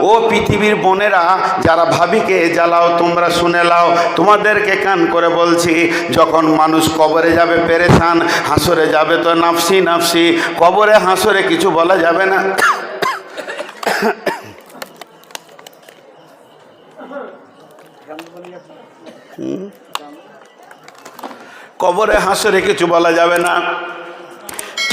ও পৃথিবীর বোনেরা যারা ভাবিকে জ্বালাও, তোমরা শুনে লাও, তোমাদেরকে কান করে বলছি, যখন মানুষ কবরে যাবে পেরেশান, হাসরে যাবে তো নাফসি নাফসি। কবরে হাসরে কিছু বলা যাবে না। কবরে হাসরে কিছু বলা যাবে না,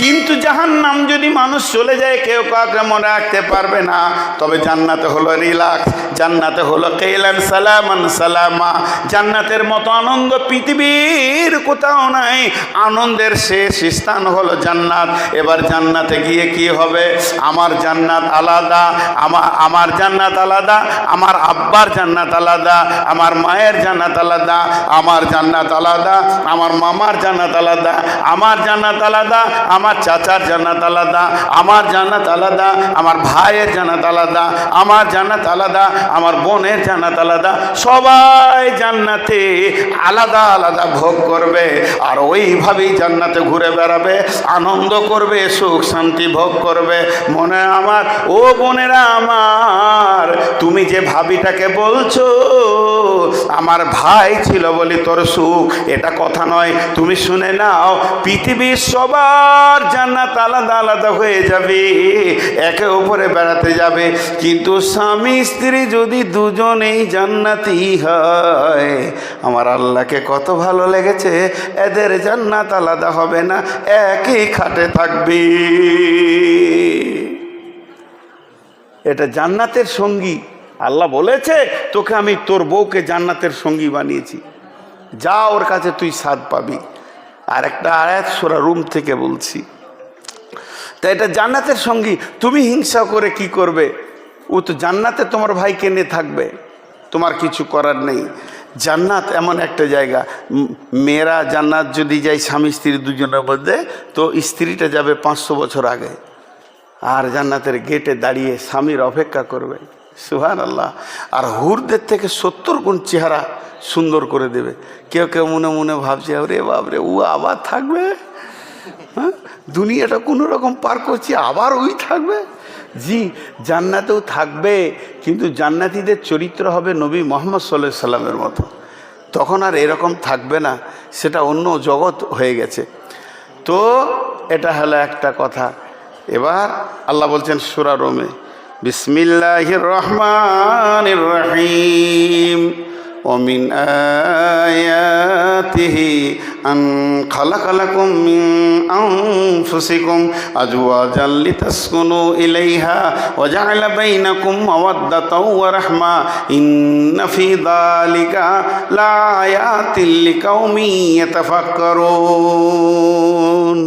কিন্তু জাহান্নাম যদি মানুষ চলে যায় কেউ কাউকে মনে রাখতে পারবে না। তবে জান্নাতে হলো রিল্যাক্স, জান্নাতে হলো কেলান সালামান সালামা। জান্নাতের মতো আনন্দ পৃথিবীর কোথাও নাই। আনন্দের শেষ স্থান হলো জান্নাত। এবার জান্নাতে গিয়ে কি হবে? আমার জান্নাত আলাদা, আমার জান্নাত আলাদা, আমার আব্বার জান্নাত আলাদা, আমার মায়ের জান্নাত আলাদা, আমার জান্নাত আলাদা, আমার মামার জান্নাত আলাদা, আমার জান্নাত আলাদা, আমার চাচার জান্নাত আলাদা, আমার জান্নাত আলাদা, আমার ভাইয়ের জান্নাত আলাদা, আমার জান্নাত আলাদা, আমার বোনের জান্নাত আলাদা। সবাই জান্নাতে আলাদা আলাদা ভোগ করবে, আর ওইভাবেই জান্নাতে ঘুরে বেড়াবে, আনন্দ করবে, সুখ শান্তি ভোগ করবে। মনে আমার ও বোনেরা আমার, তুমি যে ভাবিটাকে বলছো আমার ভাই ছিল বলি তোর সুখ, এটা কথা নয়। তুমি শুনে নাও, পৃথিবীর সবার জান্নাত আলাদা আলাদা হয়ে যাবে, একে উপরে বেড়াতে যাবে, কিন্তু স্বামী স্ত্রী যদি দুজনেই জান্নাতি হয়, আমার আল্লাহকে কত ভালো লেগেছে, এদের জান্নাত আলাদা হবে না, একই খাটে থাকবে। এটা জান্নাতের সঙ্গী। আল্লাহ বলেছে তোকে আমি তোর বউকে জান্নাতের সঙ্গী বানিয়েছি, যা ওর কাছে তুই স্বাদ পাবি। আর একটা আয়াত সূরা রুম থেকে বলছি। তা এটা জান্নাতের সঙ্গী। তুমি হিংসা করে কি করবে? ও তো জান্নাতে তোমার ভাইকে নিয়ে থাকবে, তোমার কিছু করার নেই। জান্নাত এমন একটা জায়গা, মেয়েরা জান্নাত যদি যায় স্বামী স্ত্রী দুজনের মধ্যে, তো স্ত্রীটা যাবে 500 বছর আগে, আর জান্নাতের গেটে দাঁড়িয়ে স্বামীর অপেক্ষা করবে। সুবহানাল্লাহ। আর হুরদের থেকে 70 গুণ চেহারা সুন্দর করে দেবে। কেউ কেউ মনে মনে ভাবছে আরে বাবরে, ও আবার থাকবে, হ্যাঁ দুনিয়াটা কোনো রকম পার করছি, আবার ওই থাকবে। জি, জান্নাতেও থাকবে, কিন্তু জান্নাতীদের চরিত্র হবে নবী মুহাম্মদ সাল্লাল্লাহু আলাইহি সাল্লামের মতো। তখন আর এরকম থাকবে না, সেটা অন্য জগৎ হয়ে গেছে। তো এটা হলো একটা কথা। এবার আল্লাহ বলছেন সূরা রুমে, বিসমিল্লাহির রহমানির রহিম, ওমিন আয়াতিহি আন খালাকা লাকুম মিন আনফুসিকুম আজওয়াজান লিতাসকুনু ইলাইহা ওয়া জাআলা বাইনাকুম মাওয়াদ্দাতাও ওয়া রাহমা ইন্না ফি যালিকা লাআয়াতিল লিকাউমিন ইয়াতাফাক্কারুন।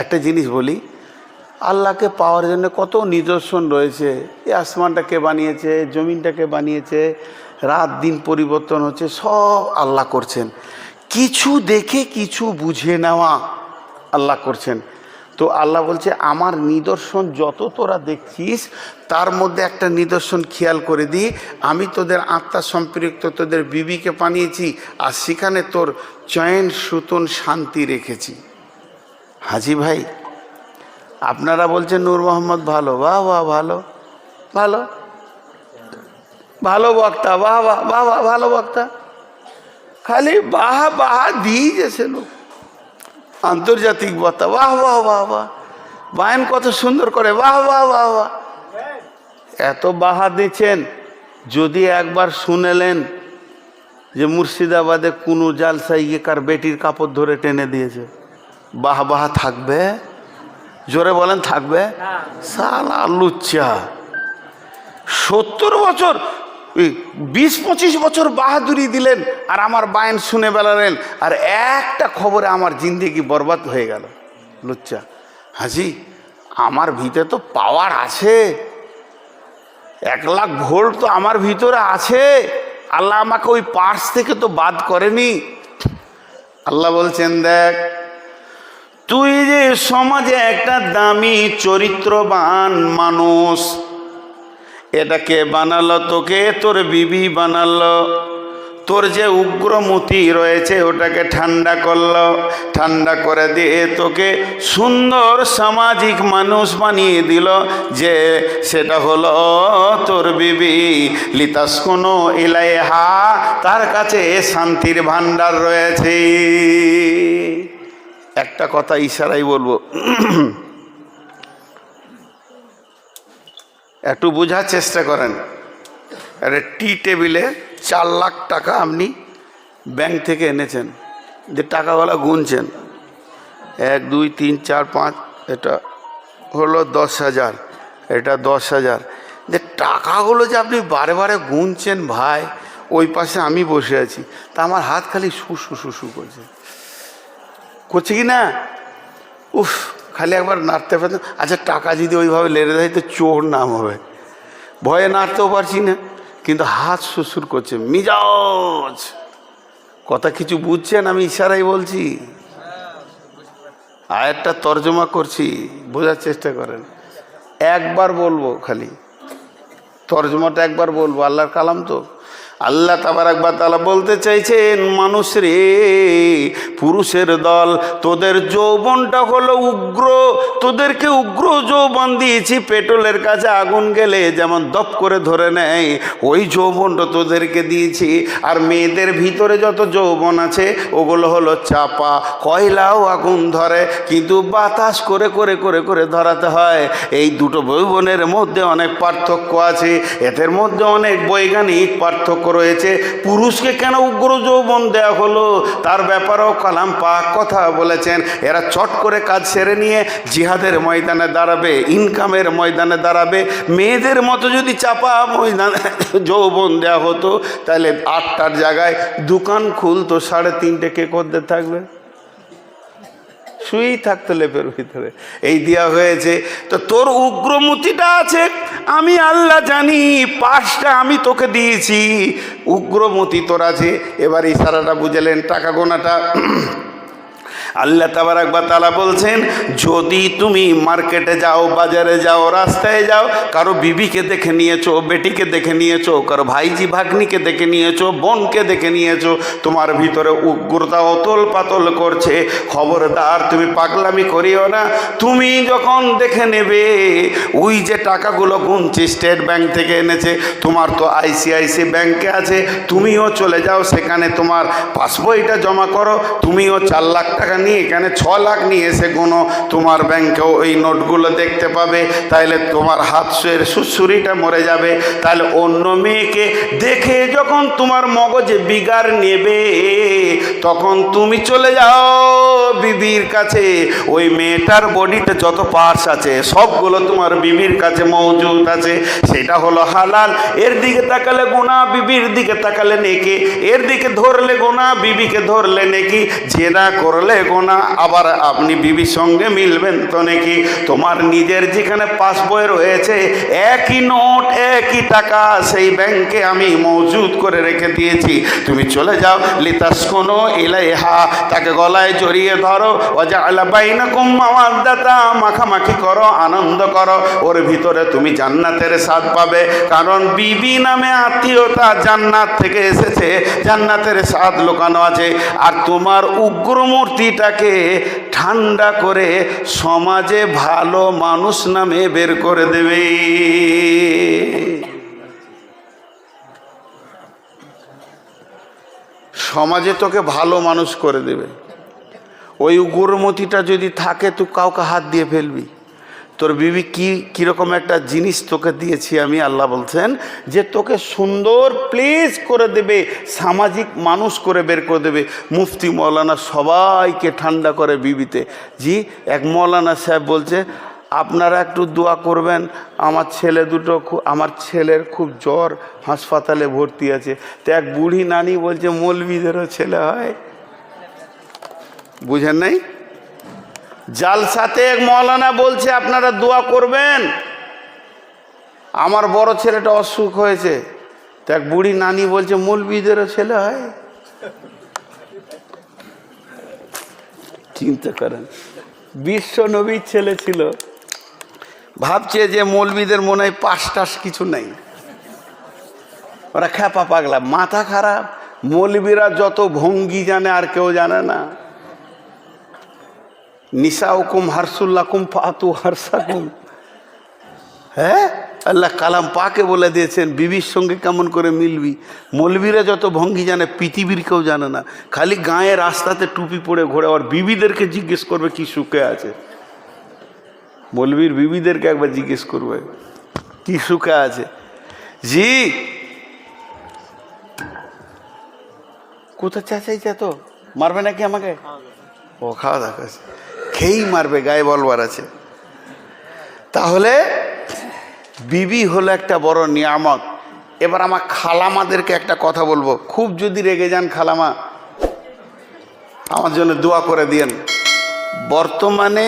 একটা জিনিস বলি, আল্লাহকে পাওয়ার জন্য কত নিদর্শন রয়েছে। এই আসমানটাকে বানিয়েছে, জমিনটাকে বানিয়েছে, রাত দিন পরিবর্তন হচ্ছে, সব আল্লাহ করছেন। কিছু দেখে কিছু বুঝে নেওয়া আল্লাহ করছেন। তো আল্লাহ বলছে আমার নিদর্শন যত তোরা দেখছিস, তার মধ্যে একটা নিদর্শন খেয়াল করে দিই, আমি তোদের আত্মা সম্পৃক্ত তোদের বিবিকে বানিয়েছি, আর সেখানে তোর চয়ন সুতন শান্তি রেখেছি। হাজি ভাই, আপনারা বলছেন নূর মোহাম্মদ ভালো, বাহ বাহ, ভালো ভালো ভালো বক্তা, বাহ বাহ বাহ বাহ, ভালো বক্তা, খালি বাহ বাহ দিয়ে যেছে লোক, আন্তর্জাতিক বক্তা, বাহ বাহ বাহ বাহ, বায়ান কত সুন্দর করে, বাহ বাহ বাহ বাহ। এত বাহা দিচ্ছেন, যদি একবার শুনেলেন যে মুর্শিদাবাদে কোনো জালসায় গিয়ে কার বেটির কাপড় ধরে টেনে দিয়েছে, বাহ বাহ থাকবে? জোরে বলেন থাকবে? সালা লুচ্চা, 70 বছর 20-25 বছর বাহাদুরি দিলেন, আর আমার বায়ান শুনে বেড়ালেন, আর একটা খবরে আমার জিন্দেগি বরবাদ হয়ে গেল। লুচ্চা। হাজি, আমার ভিতরে তো পাওয়ার আছে, 1 লাখ ভোল্ট তো আমার ভিতরে আছে, আল্লাহ আমাকে ওই পার্স থেকে তো বাদ করেনি। আল্লাহ বলছেন দেখ, তুই যে সমাজে একটা দামি চরিত্রবান মানুষ, এটাকে বানালো তোকে তোর বিবি বানালো, তোর যে উগ্রমতি রয়েছে ওটাকে ঠান্ডা করলো, ঠান্ডা করে দিয়ে তোকে সুন্দর সামাজিক মানুষ বানিয়ে দিল, যে সেটা হলো তোর বিবি। লিতাসকুনু ইলাইহা, তার কাছে শান্তির ভান্ডার রয়েছে। একটা কথা ইশারাই বলবো, একটু বোঝার চেষ্টা করেন। আরে টি টেবিলে 4 লাখ টাকা আপনি ব্যাংক থেকে এনেছেন, যে টাকাগুলো গুনছেন 1 2 3 4 5, এটা হলো 10,000, এটা 10,000, যে টাকাগুলো যে আপনি বারে বারে গুনছেন ভাই, ওই পাশে আমি বসে আছি, তা আমার হাত খালি শুশু শুশু করছে কি না? উফ, খালি একবার নাড়তে পারতেন। আচ্ছা, টাকা যদি ওইভাবে লেড়ে দেয় তো চোর নাম হবে, ভয়ে নাড়তেও পারছি না, কিন্তু হাত শ্বশুর করছে, মিজাজ। কথা কিছু বুঝছেন? আমি ইশারাই বলছি, আয়াতটা তর্জমা করছি, বোঝার চেষ্টা করেন। একবার বলবো, খালি তর্জমাটা একবার বলবো, আল্লাহর কালাম তো। আল্লাহ তাবারাক ওয়া তাআলা বলতে চাইছেন, মানুষ রে, পুরুষের দল, তোদের যৌবনটা হলো উগ্র, তোদেরকে উগ্র যৌবন দিয়েছি। পেট্রোলের কাছে আগুন গেলে যেমন দপ করে ধরে নেয়, ওই যৌবনটা তোদেরকে দিয়েছি। আর মেয়েদের ভিতরে যত যৌবন আছে ওগুলো হলো চাপা, কয়লাও আগুন ধরে, কিন্তু বাতাস করে করে করে করে ধরাতে হয়। এই দুটো যৌবনের মধ্যে অনেক পার্থক্য আছে, এদের মধ্যে অনেক বৈজ্ঞানিক পার্থক্য রয়েছে। পুরুষকে কেন উগ্র যৌবন দেওয়া হলো, তার ব্যাপারেও কালাম পাক কথা বলেছেন। এরা চট করে কাজ সেরে নিয়ে জিহাদের ময়দানে দাঁড়াবে, ইনকামের ময়দানে দাঁড়াবে। মেয়েদের মতো যদি চাপা ময়দানে যৌবন দেওয়া হতো, তাহলে 8টার জায়গায় দোকান খুলতো, 3:30 কে করতে থাকবে, শুয়েই থাকতো লেপের ভিতরে। এই দেওয়া হয়েছে। তো তোর উগ্রমতিটা আছে, আমি আল্লাহ জানি, 5টা আমি তোকে দিয়েছি, উগ্রমতি তোর আছে। এবার ইশারাটা বুঝলেন, টাকা গোনাটা। আল্লাহ তাবারাক ওয়া তাআলা বলছেন, যদি তুমি মার্কেটে যাও, বাজারে যাও, রাস্তায় যাও, কারো বিবিকে দেখে নিয়েছো, বেটিকে দেখে নিয়েছো, কারো ভাইজি ভাগ্নিকে দেখে নিয়েছো, বোনকে দেখে নিয়েছো, তোমার ভিতরে উগ্রতা অতল পাতল করছে, খবরদার তুমি পাগলামি করিও না। তুমি যখন দেখে নেবে ওই যে টাকাগুলো গুনছি স্টেট ব্যাংক থেকে এনেছে, তোমার তো ICICI ব্যাংকে আছে, তুমিও চলে যাও সেখানে, তোমার পাসবইটা জমা করো, তুমিও 4 লাখ টাকা নিয়ে এখানে 6 লাখ নিয়ে এসে কোনো তোমার ব্যাংকেও এই নোটগুলো দেখতে পাবে। তাইলে তোমার হাতের সুসুরিটা মরে যাবে। তাহলে অন্য মেয়েকে দেখে যখন তোমার মগজে বিগার নেবে, তখন তুমি চলে যাও বিবির কাছে। ওই মেয়েটার বডিতে যত পার্টস আছে সবগুলো তোমার বিবির কাছে মজুদ আছে, সেটা হলো হালাল। এর দিকে তাকালে গুনাহ, বিবির দিকে তাকালে নেকি। এর দিকে ধরলে গুনাহ, বিবিকে ধরলে নেকি। জেনা করলে গোনা, আবার আপনি বিবির সঙ্গে মিলবেন তো নাকি। তোমার নিজের যেখানে পাসবই রয়েছে, একই নোট, একই টাকা, সেই ব্যাংকে আমি মজুদ করে রেখে দিয়েছি। তুমি চলে যাও, লিতাসকুনু ইলাইহা, তাকে গলায় জড়িয়ে ধরো, ওয়াজআলা বাইনাকুম মাওয়াদ্দাতা, মাখামাখি করো, আনন্দ করো, ওর ভিতরে তুমি জান্নাতের স্বাদ পাবে। কারণ বিবি নামে আত্মীয়তা জান্নাত থেকে এসেছে, জান্নাতের স্বাদ লুকানো আছে। আর তোমার উগ্রমূর্তিটাকে ঠান্ডা করে সমাজে ভালো মানুষ নামে বের করে দেবে। সমাজে তোকে ভালো মানুষ করে দেবে। ওই উগ্রমতিটা যদি থাকে, তুই কাউকে হাত দিয়ে ফেলবি। তোর বিবি কীরকম একটা জিনিস তোকে দিয়েছি আমি, আল্লাহ বলছেন যে তোকে সুন্দর প্লেস করে দেবে, সামাজিক মানুষ করে বের করে দেবে। মুফতি মৌলানা সবাইকে ঠান্ডা করে বিবিতে। জি, এক মৌলানা সাহেব বলছে, আপনারা একটু দোয়া করবেন, আমার ছেলের খুব জ্বর, হাসপাতালে ভর্তি আছে। তো এক বুড়ি নানি বলছে, মৌলবীদেরও ছেলে হয়? বুঝেন নাই? জালসাতে এক মৌলানা বলছে আপনারা দোয়া করবেন, আমার বড় ছেলেটা অসুখ হয়েছে। তো এক বুড়ি নানি বলছে, মৌলবীদেরও ছেলে হয়? চিন্তা করেন, বিশ্ব নবীর ছেলে ছিল, ভাবছে যে মৌলবীদের মনে হয় পাশ টাস কিছু নেই, ওরা খ্যাপা পাগলা, মাথা খারাপ, মৌলবীরা যত ভঙ্গি জানে আর কেউ জানে না। নিসাউকুম হারসুল্লাকুম ফাতু হারসাকুম। হ্যাঁ, আল্লাহ কালাম পাকে বলে দিয়েছেন বিবির সঙ্গে কেমন করে মিলবি। মৌলবীরা যত ভঙ্গি জানে পৃথিবীর কেউ জানে না। খালি গায়ে রাস্তাতে টুপি পরে ঘোরে, আর বিবিদেরকে জিজ্ঞেস করবে কি সুখে আছে। মৌলবীর বিবিদেরকে একবার জিজ্ঞেস করবে কি সুখে আছে। জি কোথা চাচাইছে তো মারবে নাকি আমাকে? ও খাওয়া দাওয়া করছে, খেয়েই মারবে, গায়ে বলবার আছে। তাহলে বিবি হলো একটা বড় নিয়ামত। এবার আমার খালামাদেরকে একটা কথা বলবো, খুব যদি রেগে যান খালামা আমার জন্য দোয়া করে দিয়েন। বর্তমানে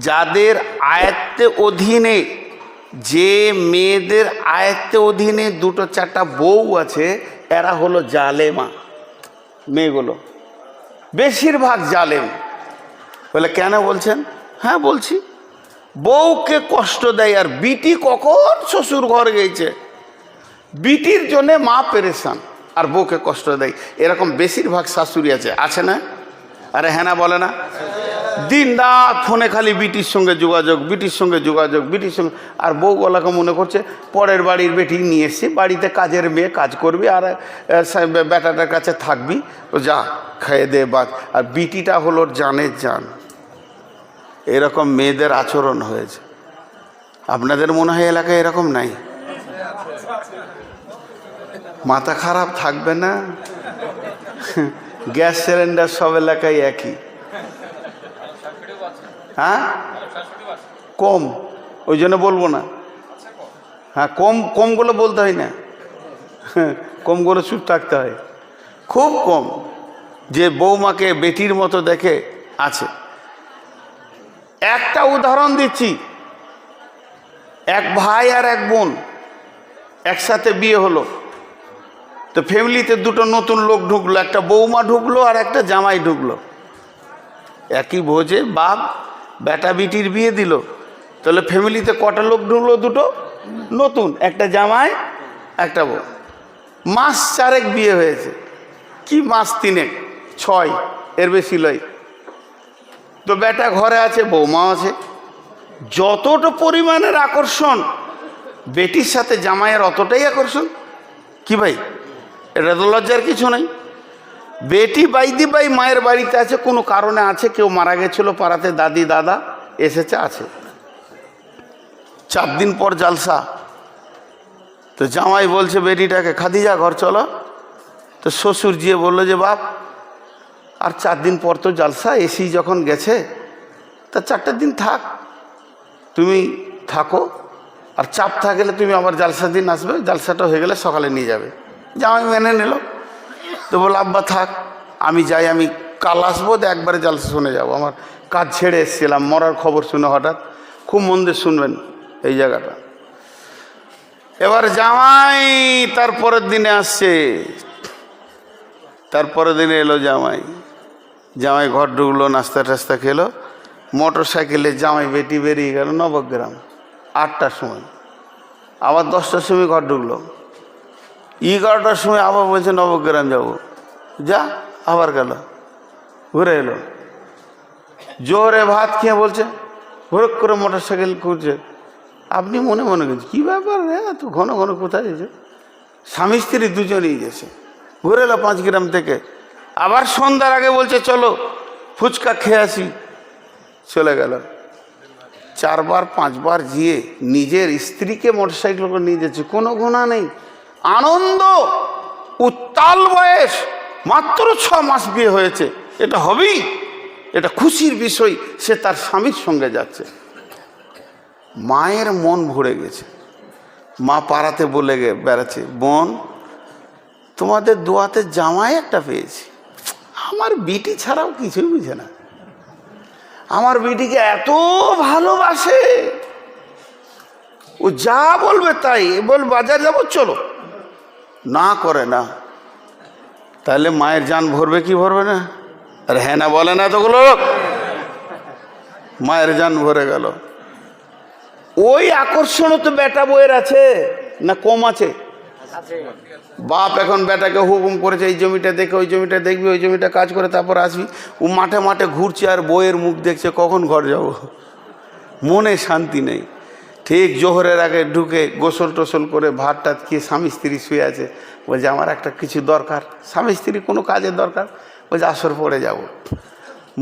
যাদের আয়ত্তে অধীনে, যে মেয়েদের আয়ত্তে অধীনে দুটো চারটা বউ আছে, এরা হলো জালেমা মেয়েগুলো, বেশিরভাগ জালেম। বলে কেন বলছেন? হ্যাঁ বলছি, বউকে কষ্ট দেয়। আর বিটি কখন শ্বশুর ঘর গেছে, বিটির জন্যে মা পেরেশান আর বউকে কষ্ট দেয়। এরকম বেশিরভাগ শাশুড়ি আছে, আছে না? আরে হ্যাঁ না বলে না? দিন রাত ফোনে খালি বিটির সঙ্গে যোগাযোগ, বিটির সঙ্গে যোগাযোগ, বিটির সঙ্গে। আর বউগুলাকে মনে করছে পরের বাড়ির বেটি নিয়ে এসে বাড়িতে কাজের মেয়ে, কাজ করবি আর বেটাটার কাছে থাকবি, যা খেয়ে দে বাদ। আর বিটিটা হলো জানের জান। এরকম মেয়েদের আচরণ হয়েছে। আপনাদের মনে হয় এলাকায় এরকম নাই? মাথা খারাপ থাকবে না? গ্যাস সিলিন্ডার সব এলাকায় একই। হ্যাঁ কম, ওই জন্য বলবো না। হ্যাঁ কমগুলো বলতে হয় না, কমগুলো চুপ থাকতে হয়। খুব কম যে বৌমাকে বেটির মতো দেখে আছে। একটা উদাহরণ দিচ্ছি, এক ভাই আর এক বোন একসাথে বিয়ে হলো, তো ফ্যামিলিতে দুটো নতুন লোক ঢুকলো, একটা বৌমা ঢুকলো আর একটা জামাই ঢুকলো। একই ভোজে বাপ বেটা বিটির বিয়ে দিল, তাহলে ফ্যামিলিতে কটা লোক ঢুকলো? দুটো নতুন, একটা জামাই একটা বউ। মাস চারেক বিয়ে হয়েছে, কি মাস তিনেক, 6, এর বেশি লয়। তো বেটা ঘরে আছে, বৌমা আছে। যতটা পরিমাণের আকর্ষণ বেটির সাথে জামাইয়ের, অতটাই আকর্ষণ। কি ভাই, এটা তো লজ্জার কিছু নেই। বেটি বাইদি বাই মায়ের বাড়িতে আছে, কোনো কারণে আছে, কেউ মারা গেছিল পাড়াতে, দাদি দাদা এসেছে, আছে। 4 দিন পর জালসা। তো জামাই বলছে বেটিটাকে, খাদিজা ঘর চলো। তো শ্বশুর গিয়ে বললো যে বাপ আর 4 দিন পর তো জালসা, এসি যখন গেছে তা 4টা দিন থাক, তুমি থাকো, আর চাপ থাকলে তুমি আবার জালসা দিন আসবে, জালসাটা হয়ে গেলে সকালে নিয়ে যাবে। জামাই মেনে নিল। তো বল আব্বা থাক, আমি যাই, আমি কাল আসবো, একবারে জালসা শুনে যাবো। আমার কাজ ছেড়ে এসেছিলাম, মরার খবর শুনে হঠাৎ। খুব মন দিয়ে শুনবেন এই জায়গাটা। এবার জামাই তারপরের দিনে আসছে, তারপরের দিনে এলো জামাই। জামাই ঘর ঢুকলো, নাস্তা টাস্তা খেলো, মোটর সাইকেলে জামাই বেটি বেরিয়ে গেল নবগ্রাম 8টার সময়। আবার 10টার সময় ঘর ঢুকলো, 11টার সময় আবার বলছে নবগ্রাম যাবো, যা, আবার গেল, ঘুরে এলো। জোরে ভাত খেয়ে বলছে, হুরক করে মোটর সাইকেল ঘুরছে। আপনি মনে মনে করছেন কী ব্যাপার, হ্যাঁ তো ঘন ঘন কোথায় গেছে? স্বামী স্ত্রী দুজনেই গেছে, ঘুরে এলো 5 গ্রাম থেকে। আবার সন্ধ্যার আগে বলছে চলো ফুচকা খেয়ে আসি, চলে গেল। 4বার 5বার গিয়ে নিজের স্ত্রীকে মোটরসাইকেল করে নিয়ে যাচ্ছে, কোনো গুণা নেই, আনন্দ উত্তাল বয়স, মাত্র 6 মাস বিয়ে হয়েছে, এটা হবেই, এটা খুশির বিষয়। সে তার স্বামীর সঙ্গে যাচ্ছে। মায়ের মন ভরে গেছে। মা পাড়াতে বলে বেড়াচ্ছে, বোন তোমাদের দোয়াতে জামাই একটা পেয়েছি, আমার বিটি ছাড়াও কিছুই বুঝে না, আমার বিটিকে এত ভালোবাসে, ও যা বলবে তাই। বল বাজার যাবো, চলো, না করে না। তাহলে মায়ের জান ভরবে কি ভরবে না? আরে হ্যাঁ না বলে না এতগুলো লোক? মায়ের জান ভরে গেল। ওই আকর্ষণও তো বেটা বইয়ের আছে না কম আছে? বাপ এখন বেটাকে হুকুম করেছে এই জমিটা দেখে ওই জমিটা দেখবি, ওই জমিটা কাজ করে তারপর আসবি। ও মাঠে মাঠে ঘুরছে আর বইয়ের মুখ দেখছে, কখন ঘর যাব, মনে শান্তি নেই। ঠিক জোহরের আগে ঢুকে গোসল টোসল করে ভাত টাত খেয়ে স্বামী স্ত্রী শুয়ে আছে, বলছে আমার একটা কিছু দরকার। স্বামী স্ত্রী কোনো কাজের দরকার, বলছে আসর পরে যাব।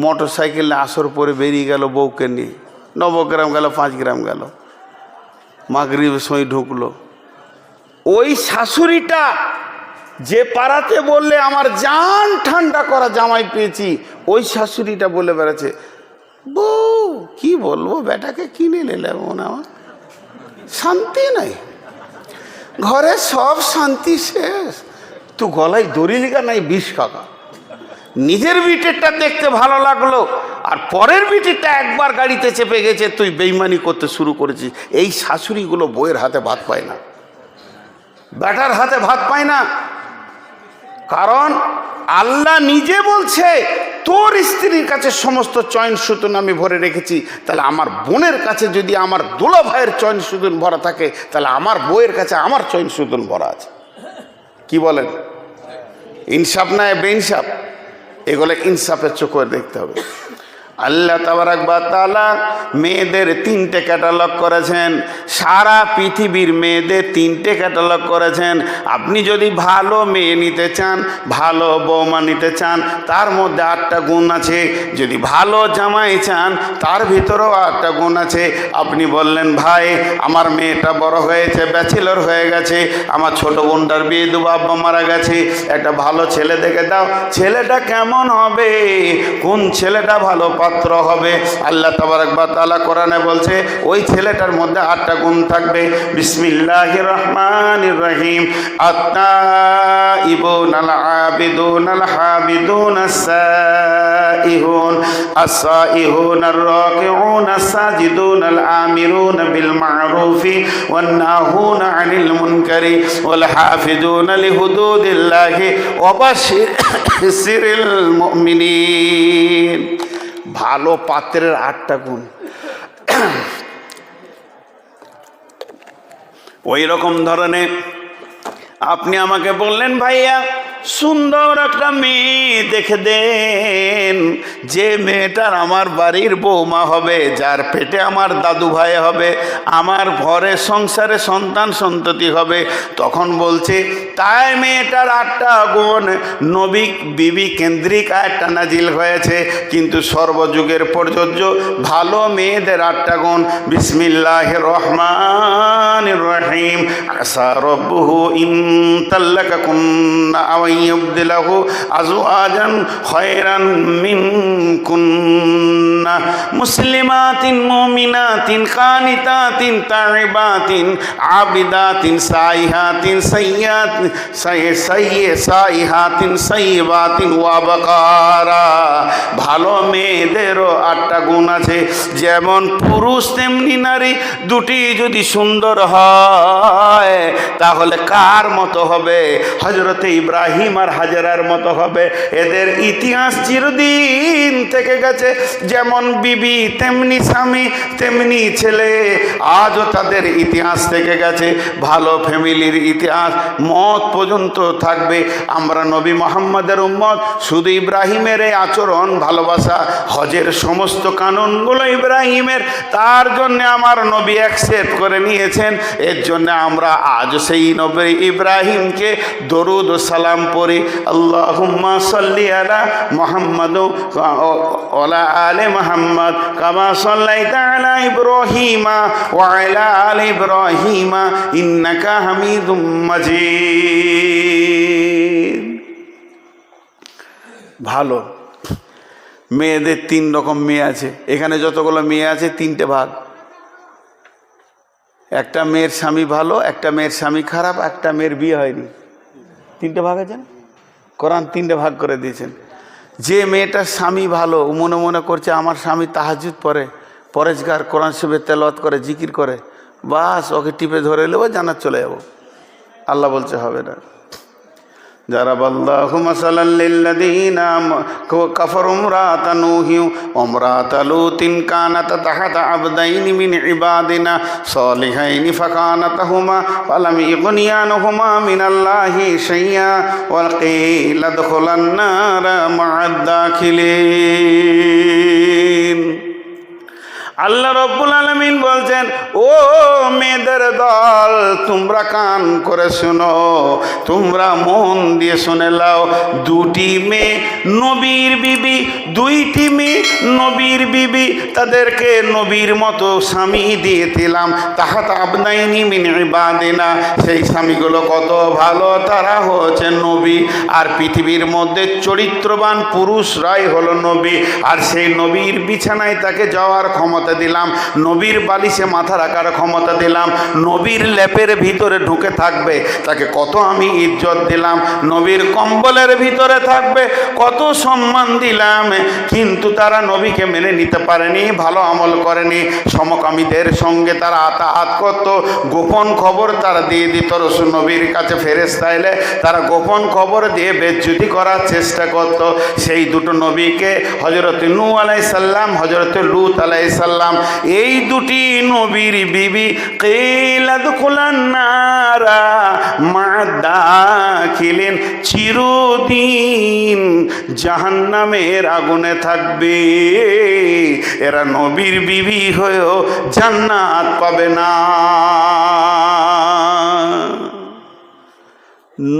মোটর সাইকেল নিয়ে আসর পরে বেরিয়ে গেল বউকে নিয়ে, 9 গ্রাম গেল 5 গ্রাম গেল, মাগরিবের সময় ঢুকলো। ওই শাশুড়িটা যে পাড়াতে বললে আমার জান ঠান্ডা করা জামাই পেয়েছি, ওই শাশুড়িটা বলে বেড়াচ্ছে, বউ কি বলবো বেটাকে কিনে নিলে মনে আমার শান্তি নাই, ঘরে সব শান্তি শেষ, তুই গলায় দড়ি লিগা নাই 20 টাকা। নিজের বিটেরটা দেখতে ভালো লাগলো, আর পরের বিটেরটা একবার গাড়িতে চেপে গেছে, তুই বেইমানি করতে শুরু করেছিস। এই শাশুড়িগুলো বউয়ের হাতে ভাত পায় না, বেটার হাতে ভাত পায় না। কারণ আল্লাহ নিজে বলছে তোর স্ত্রীর কাছে সমস্ত চয়ন সুতুন আমি ভরে রেখেছি, তাহলে আমার বোনের কাছে যদি আমার দোলা ভাইয়ের চয়ন সুতুন ভরা থাকে, তাহলে আমার বউয়ের কাছে আমার চয়ন সুতুন ভরা আছে। কি বলেন? ইনসাফ না বেইনসাফ? এগুলো ইনসাফের চোখে দেখতে হবে। আল্লাহ তাবারাক ওয়া তাআলা মেয়েদের 3টে ক্যাটালগ করেছেন, সারা পৃথিবীর মেয়েদের 3টে ক্যাটালগ করেছেন। আপনি যদি ভালো মেয়ে নিতে চান, ভালো বৌমা নিতে চান, তার মধ্যে 8টা গুণ আছে। যদি ভালো জামাই চান, তার ভিতরেও 8টা গুণ আছে। আপনি বললেন ভাই আমার মেয়েটা বড় হয়েছে, ব্যাচেলর হয়ে গেছে, আমার ছোট বোনটার বিয়ে দেবো, আব্বা মারা গেছে, একটা ভালো ছেলে দেখে দাও। ছেলেটা কেমন হবে, কোন ছেলেটা ভালো পাত্র হবে? আল্লাহ তাবারাক ওয়া তাআলা কোরআনে বলছে ওই ছেলেটার মধ্যে 8টা গুণ থাকবে। বিসমিল্লাহির রহমানির রহিম। আত-তাইবুনাল আবিদুনাল হামিদুনাস সাইহুন আস-সাইহুনার রাকিউনাস সাজিদুনাল আমিরুনা বিল মা'রুফি ওয়ান নাহুনা আনিল মুনকারি ওয়াল হাফিজুনা লিহুদুদিল্লাহি ওয়া বাশশিরিল মুমিনিন। ভালো পাত্রের 8টা গুণ। ওই রকম ধরনের আপনি আমাকে বললেন ভাইয়া সুন্দর একটা মেয়ে দেখে দেন, যে মেয়েটার আমার বাড়ির বৌমা হবে, যার পেটে আমার দাদু ভাই হবে, আমার ঘরে সংসারে সন্তান সন্ততি হবে। তখন বলছে তাই মেয়েটার 8টা গুণ। নবী বিবি কেন্দ্রিক আয়াতটা নাজিল হয়েছে, কিন্তু সর্বযুগের প্রযোজ্য ভালো মেয়েদের 8টা গুণ। বিসমিল্লাহির রহমানির রহিম। আসা রব্বুহু ইন তাল্লাকাকুন্না আও ইউবদিলাহু আজওয়াজান খায়রান মিনকুন্না মুসলিমাতিন মুমিনাতিন কানিতাতিন তাইবাতিন আবিদাতিন সাইহাতিন সাইহাতিন সাইয়্যিবাতিন ওয়া বাকারা। ভালো মেয়েদেরও 8টা গুণ আছে, যেমন পুরুষ তেমনি নারী। দুটি যদি সুন্দর হয় তাহলে কার মতো হবে? হযরতে ইব্রাহিম আর হাজেরার মতো হবে। এদের ইতিহাস চিরদিন থেকে গেছে, যেমন বিবি তেমনি স্বামী তেমনি ছেলে, আজও তাদের ইতিহাস থেকে গেছে। ভালো ফ্যামিলির ইতিহাস মত পর্যন্ত থাকবে। আমরা নবী মুহাম্মদের উম্মত, শুধু ইব্রাহিমের এই আচরণ ভালোবাসা, হজের সমস্ত কানুনগুলো ইব্রাহিমের, তার জন্য আমার নবী অ্যাকসেপ্ট করে নিয়েছেন। এর জন্য আমরা আজ সেই নবী ইব্রাহিমকে দরুদ ও সালাম পড়ি। আল্লাহুম্মা সাল্লি আলা মুহাম্মাদ ওয়া আলা আলি মুহাম্মাদ কামা সাল্লাইতা আলা ইব্রাহিমা ওয়া আলা আলি ইব্রাহিমা ইন্নাকা হামিদুম মাজিদ। ভালো মেয়েদের 3 রকম মেয়ে আছে। এখানে যতগুলো মেয়ে আছে 3টে ভাগ। একটা মেয়ের স্বামী ভালো, একটা মেয়ের স্বামী খারাপ, একটা মেয়ের বিয়ে হয়নি। 3টে ভাগ আছে না? কোরআন 3টে ভাগ করে দিয়েছেন। যে মেয়েটার স্বামী ভালো, মনে মনে করছে আমার স্বামী তাহাজ্জুদ পড়ে, পরেজগার, কোরআন শরীফ তেলাওয়াত করে, জিকির করে, বাস ওকে টিপে ধরে নেবো, জান্নাত চলে যাব। আল্লাহ বলছে হবে না। জারাবাল্লাহু মাসালাল লিল্লাযীনা কাফারু ইমরাতা নূহি ওয়া ইমরাতা লূতিন কানাতা তাহতা আবদাইনি মিন ইবাদিনা সালিহাইনি ফাকানাতাহুমা ফালাম ইগনিয়া আনহুমা মিনাল্লাহি শাইআ ওয়া কিলা দুখুলান নারা মা'আদ দাখিলিন। আল্লাহ রব্বুল আলামিন বলছেন, ও মেয়েদের দল, তোমরা কান করে শোনো, তোমরা মন দিয়ে শুনে লাও। দুটি মেয়ে নবীর বিবি, দুইটি মেয়ে নবীর বিবি, তাদেরকে নবীর মতো স্বামী দিয়েছিলাম। তাহাত আবনাইনি মিন ইবাদিনা, সেই স্বামীগুলো কত ভালো, তারা হচ্ছে নবী। আর পৃথিবীর মধ্যে চরিত্রবান পুরুষরাই হলো নবী। আর সেই নবীর বিছানায় তাকে যাওয়ার ক্ষমতা দিলাম, নবীর বালিশে মাথা রাখার ক্ষমতা দিলাম, নবীর লেপের ভিতরে ঢুকে থাকবে, তাকে কত আমি ইজ্জত দিলাম, নবীর কম্বলের ভিতরে থাকবে, কত সম্মান দিলাম। কিন্তু তারা নবীকে মেনে নিতে পারেনি, ভালো আমল করেনি। সমকামীদের সঙ্গে তারা আতাহাত করত, গোপন খবর তারা দিয়ে দিত। রসুল নবীর কাছে ফেরেশতা এলে তারা গোপন খবর দিয়ে বেজ্জতি করার চেষ্টা করত। সেই দুটো নবীকে, হযরত নূহ আলাইহিস সালাম, হযরত লূত আলাইহিস সালাম, এই দুটি নবীর বিবি কিলা দুখুলান নারা মা'আদ দাখিলিন, চিরদিন জাহান্নামের আগুনে থাকবে। এরা নবীর বিবি হয়েও জান্নাত পাবে না।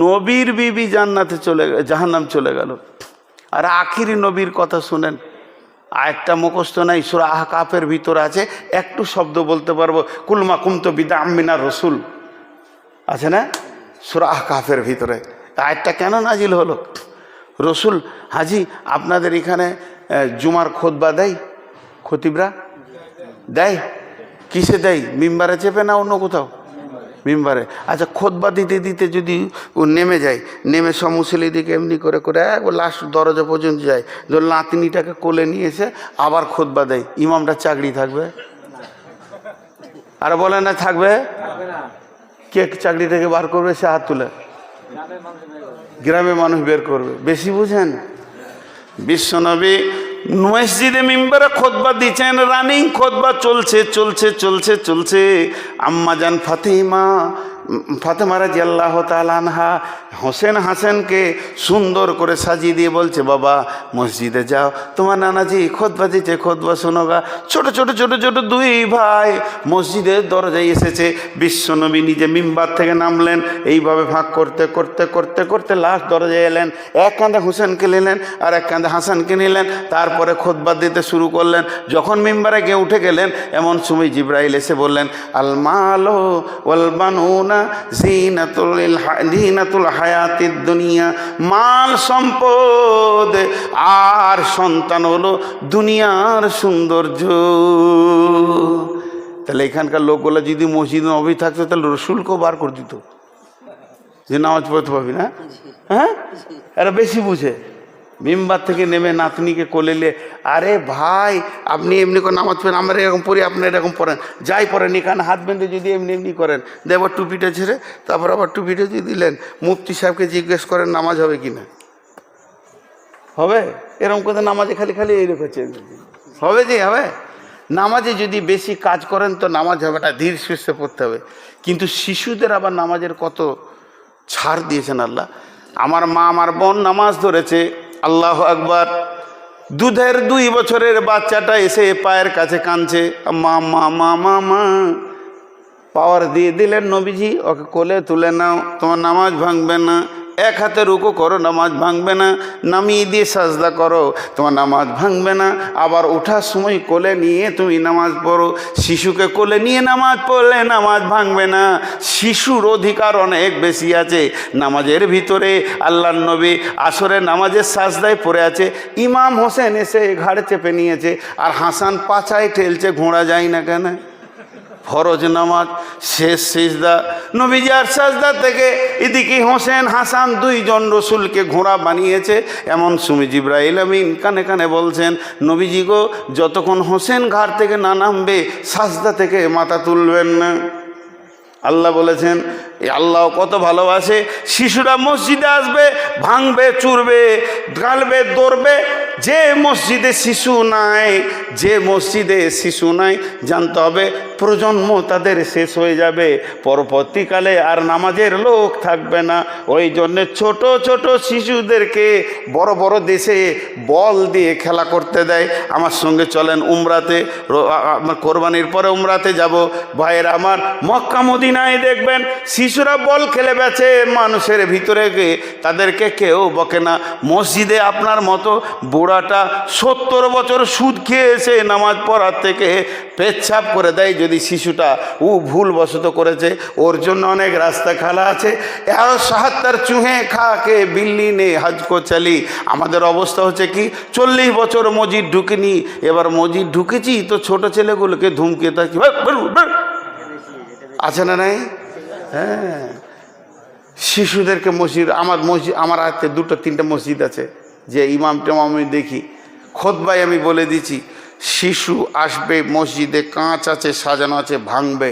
নবীর বিবি জান্নাতে চলে গেল, জাহান্নাম চলে গেল। আর আখিরি নবীর কথা শুনেন, আরেকটা মুখস্থ নাই, সূরা আহকাফের ভিতরে আছে, একটু শব্দ বলতে পারবো, কুলমা কুমতো বিদআম মিনার রসুল আছে না সূরা আহকাফের ভিতরে। আয়াতটা কেন নাজিল হলো? রসুল, হাজি আপনাদের এখানে জুমার খুতবা দেয়, খতিবরা দেয়, কিসে দেয়? মিম্বারে চেপে না অন্য কোথাও? মিম্বারে। আচ্ছা, খুতবা দিতে দিতে যদি ও নেমে যায়, নেমে সমুসলি দিকে এমনি করে করে ও লাস্ট দরজা পর্যন্ত যায়, ধর নাতনিটাকে কোলে নিয়ে এসে আবার খুতবা দেয়, ইমামটা চাকরি থাকবে? আর বলে না থাকবে? কে চাকরি থেকে বার করবে? সে হাত তুলে। গ্রামে মানুষ বের করবে। বেশি বুঝেন? বিশ্বনবী মসজিদে মিম্বারে খুতবা দিচ্ছেন, রানিং খুতবা চলছে চলছে চলছে চলছে। আম্মাজান ফাতেমা রাদিয়াল্লাহু তাআলা আনহা হোসেন হাসানকে সুন্দর করে সাজিয়ে দিয়ে বলছে, বাবা মসজিদে যাও, তোমার নানাজি খুতবা দিচ্ছে, খুতবা শোনো গা। ছোট ছোট ছোট ছোট দুই ভাই মসজিদের দরজায় এসেছে। বিশ্বনবী নিজে মিম্বার থেকে নামলেন, এইভাবে ভাগ করতে করতে করতে করতে লাস্ট দরজায় এলেন। এক কাঁধে হোসেনকে নিলেন আর এক কাঁধে হাসানকে নিলেন, তারপরে খুতবা দিতে শুরু করলেন। যখন মিম্বারে গিয়ে উঠে গেলেন, এমন সময় জিবরাইল এসে বললেন, আল মালু ওয়াল বানুনা জিনাতুল হায়াতিদ দুনিয়া, মাল সম্পদ আর সন্তান হলো দুনিয়ার সৌন্দর্য। তাহলে এখানকার লোকগুলো যদি মসজিদ নবী থাকতো, তাহলে রসুলকেও বার করে দিত যে নামাজ পড়তে পারবি না। হ্যাঁ, এরা বেশি বুঝে। মিম্বার থেকে নেমে নাতনিকে কোলেলে, আরে ভাই আপনি এমনি করে নামাজ পড়েন, আমরা এরকম পড়ি, আপনি এরকম পড়েন, যাই পড়েন, এখানে হাত বেঁধে যদি এমনি এমনি করেন, দেবার টুপিটা ছেড়ে তারপর আবার টুপিটা যদি দিলেন, মুফতি সাহেবকে জিজ্ঞেস করেন নামাজ হবে কি না? হবে? এরকম করে নামাজে খালি খালি এই রেখেছে, হবে যে হবে? নামাজে যদি বেশি কাজ করেন তো নামাজ হবে না, ধীর সুস্থে পড়তে হবে। কিন্তু শিশুদের আবার নামাজের কত ছাড় দিয়েছেন আল্লাহ। আমার মা, আমার বোন নামাজ ধরেছে, আল্লাহু আকবার, দুধের 2 বছরের বাচ্চাটা এসে পায়ের কাছে কাঁদছে, মা মা মা মা মা। পাওয়ার দিয়ে দিলেন নবীজি, ওকে কোলে তুলে নাও, তোমার নামাজ ভাঙবে না। এক হাতে রুকু করো, নামাজ ভাঙবে না। নামিয়ে দিয়ে সাজদা করো, তোমার নামাজ ভাঙবে না। আবার ওঠার সময় কোলে নিয়ে তুমি নামাজ পড়ো। শিশুকে কোলে নিয়ে নামাজ পড়লে নামাজ ভাঙবে না। শিশুর অধিকার অনেক বেশি আছে নামাজের ভিতরে। আল্লাহর নবী আসরের নামাজের সাজদায় পড়ে আছে, ইমাম হোসেন এসে ঘাড়ে চেপে নিয়েছে, আর হাসান পাছায় ঠেলছে, ঘোড়া যায় না কেন? ফরজ নামাজ শেষ সিজদা, নবীজি আর সাজদা থেকে এদিকে হোসেন হাসান 2 জন রসুলকে ঘোড়া বানিয়েছে। এমন সময় জিবরাইল আমিন কানে কানে বলছেন, নবীজি গো, যতক্ষণ হোসেন ঘাট থেকে না নামবে সাজদা থেকে মাথা তুলবেন না। আল্লাহ বলেছেন, আল্লাহ কত ভালোবাসে। শিশুরা মসজিদে আসবে, ভাঙবে, চুরবে, গালবে, দৌড়বে। যে মসজিদে শিশু নাই, যে মসজিদে শিশু নাই, জানতে হবে প্রজন্ম তাদের শেষ হয়ে যাবে, পরবর্তীকালে আর নামাজের লোক থাকবে না। ওই জন্যে ছোট ছোট শিশুদেরকে বড় বড় দেশে বল দিয়ে খেলা করতে দেয়। আমার সঙ্গে চলেন উমরাতে, আমার কোরবানির পরে উমরাতে যাব। ভাইয়েরা আমার, মক্কা মদিনায় দেখবেন শিশুরা বল খেলে বেছে মানুষের ভিতরে গিয়ে, তাদেরকে কেউ বকে না। মসজিদে আপনার মতো বুড়াটা 70 বছর সুদ খেয়েছে, নামাজ পড়ার থেকে পেচ্ছাপ করে দেয়। যদি শিশুটা ভুলবশত করেছে, ওর জন্য অনেক রাস্তা খালা আছে। 71 চুহে খা কে বিল্লি নে হজ কো চলি। আমাদের অবস্থা হচ্ছে কি, 40 বছর মসজিদ ঢুকিনি, এবার মসজিদ ঢুকেছি তো ছোট ছেলেগুলোকে ধুমকে থাকি, আছে না নাই? হ্যাঁ, শিশুদেরকে মসজিদ, আমার হাতে 2-3টা মসজিদ আছে, যে ইমাম টেমাম আমি দেখি, খুতবায় আমি বলে দিচ্ছি, শিশু আসবে মসজিদে, কাঁচ আছে, সাজানো আছে, ভাঙবে,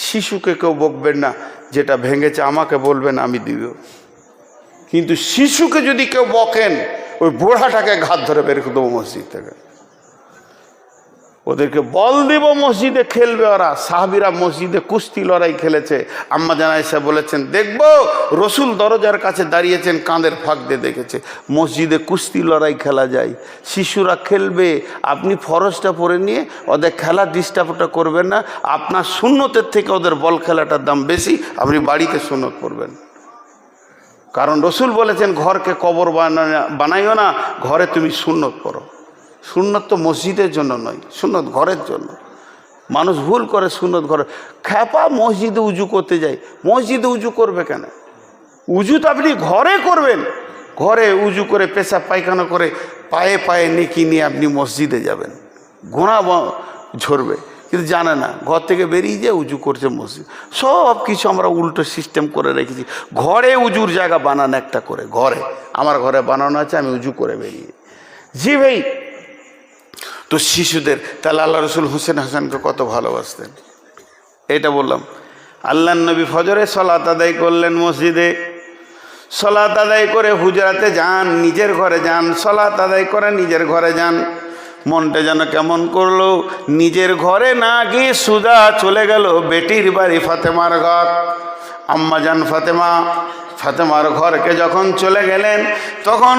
শিশুকে কেউ বকবেন না, যেটা ভেঙেছে আমাকে বলবেন, আমি দিব। কিন্তু শিশুকে যদি কেউ বকেন, ওই বুড়াটাকে ঘাত ধরে বের করে দেবো মসজিদ থেকে। ওদেরকে বল দিব, মসজিদে খেলবে ওরা। সাহাবীরা মসজিদে কুস্তি লড়াই খেলেছে। আম্মা জান আয়েশা বলেছেন, দেখবো রসুল দরজার কাছে দাঁড়িয়েছেন, কাঁধের ফাঁক দিয়ে দেখেছে মসজিদে কুস্তি লড়াই খেলা যায়। শিশুরা খেলবে, আপনি ফরজটা পরে নিয়ে ওদের খেলা ডিস্টার্বটা করবেন না। আপনার সুন্নতের থেকে ওদের বল খেলাটার দাম বেশি, আপনি বাড়িতে সুন্নত পড়বেন। কারণ রসুল বলেছেন, ঘরকে কবর বানাইও না, ঘরে তুমি সুন্নত পড়ো। সুন্নত তো মসজিদের জন্য নয়, সুন্নত ঘরের জন্য। মানুষ ভুল করে সুন্নত ঘরে। খ্যাপা মসজিদে উজু করতে যায়, মসজিদে উজু করবে কেন? উজু তো আপনি ঘরে করবেন। ঘরে উজু করে পেশাব পায়খানা করে পায়ে পায়ে নেকি নিয়ে আপনি মসজিদে যাবেন, গোনা ঝরবে। কিন্তু জানে না, ঘর থেকে বেরিয়ে যায় উজু করছে মসজিদ। সব কিছু আমরা উল্টো সিস্টেম করে রেখেছি। ঘরে উজুর জায়গা বানান একটা করে, ঘরে, আমার ঘরে বানানো আছে, আমি উজু করে বেরিয়ে। জি ভাই, তো শিশুদের, তাহলে আল্লাহ রসুল হোসেন হাসানকে কত ভালোবাসতেন, এটা বললাম। আল্লাহ নবী ফজরে সলাত আদায় করলেন মসজিদে, সলাত আদায় করে হুজরাতে যান, নিজের ঘরে যান, সলাত আদায় করে নিজের ঘরে যান। মনটা যেন কেমন করলো, নিজের ঘরে না গিয়ে সুজা চলে গেল বেটির বাড়ি, ফাতেমার ঘর। আম্মা জান ফাতেমার ঘরকে যখন চলে গেলেন, তখন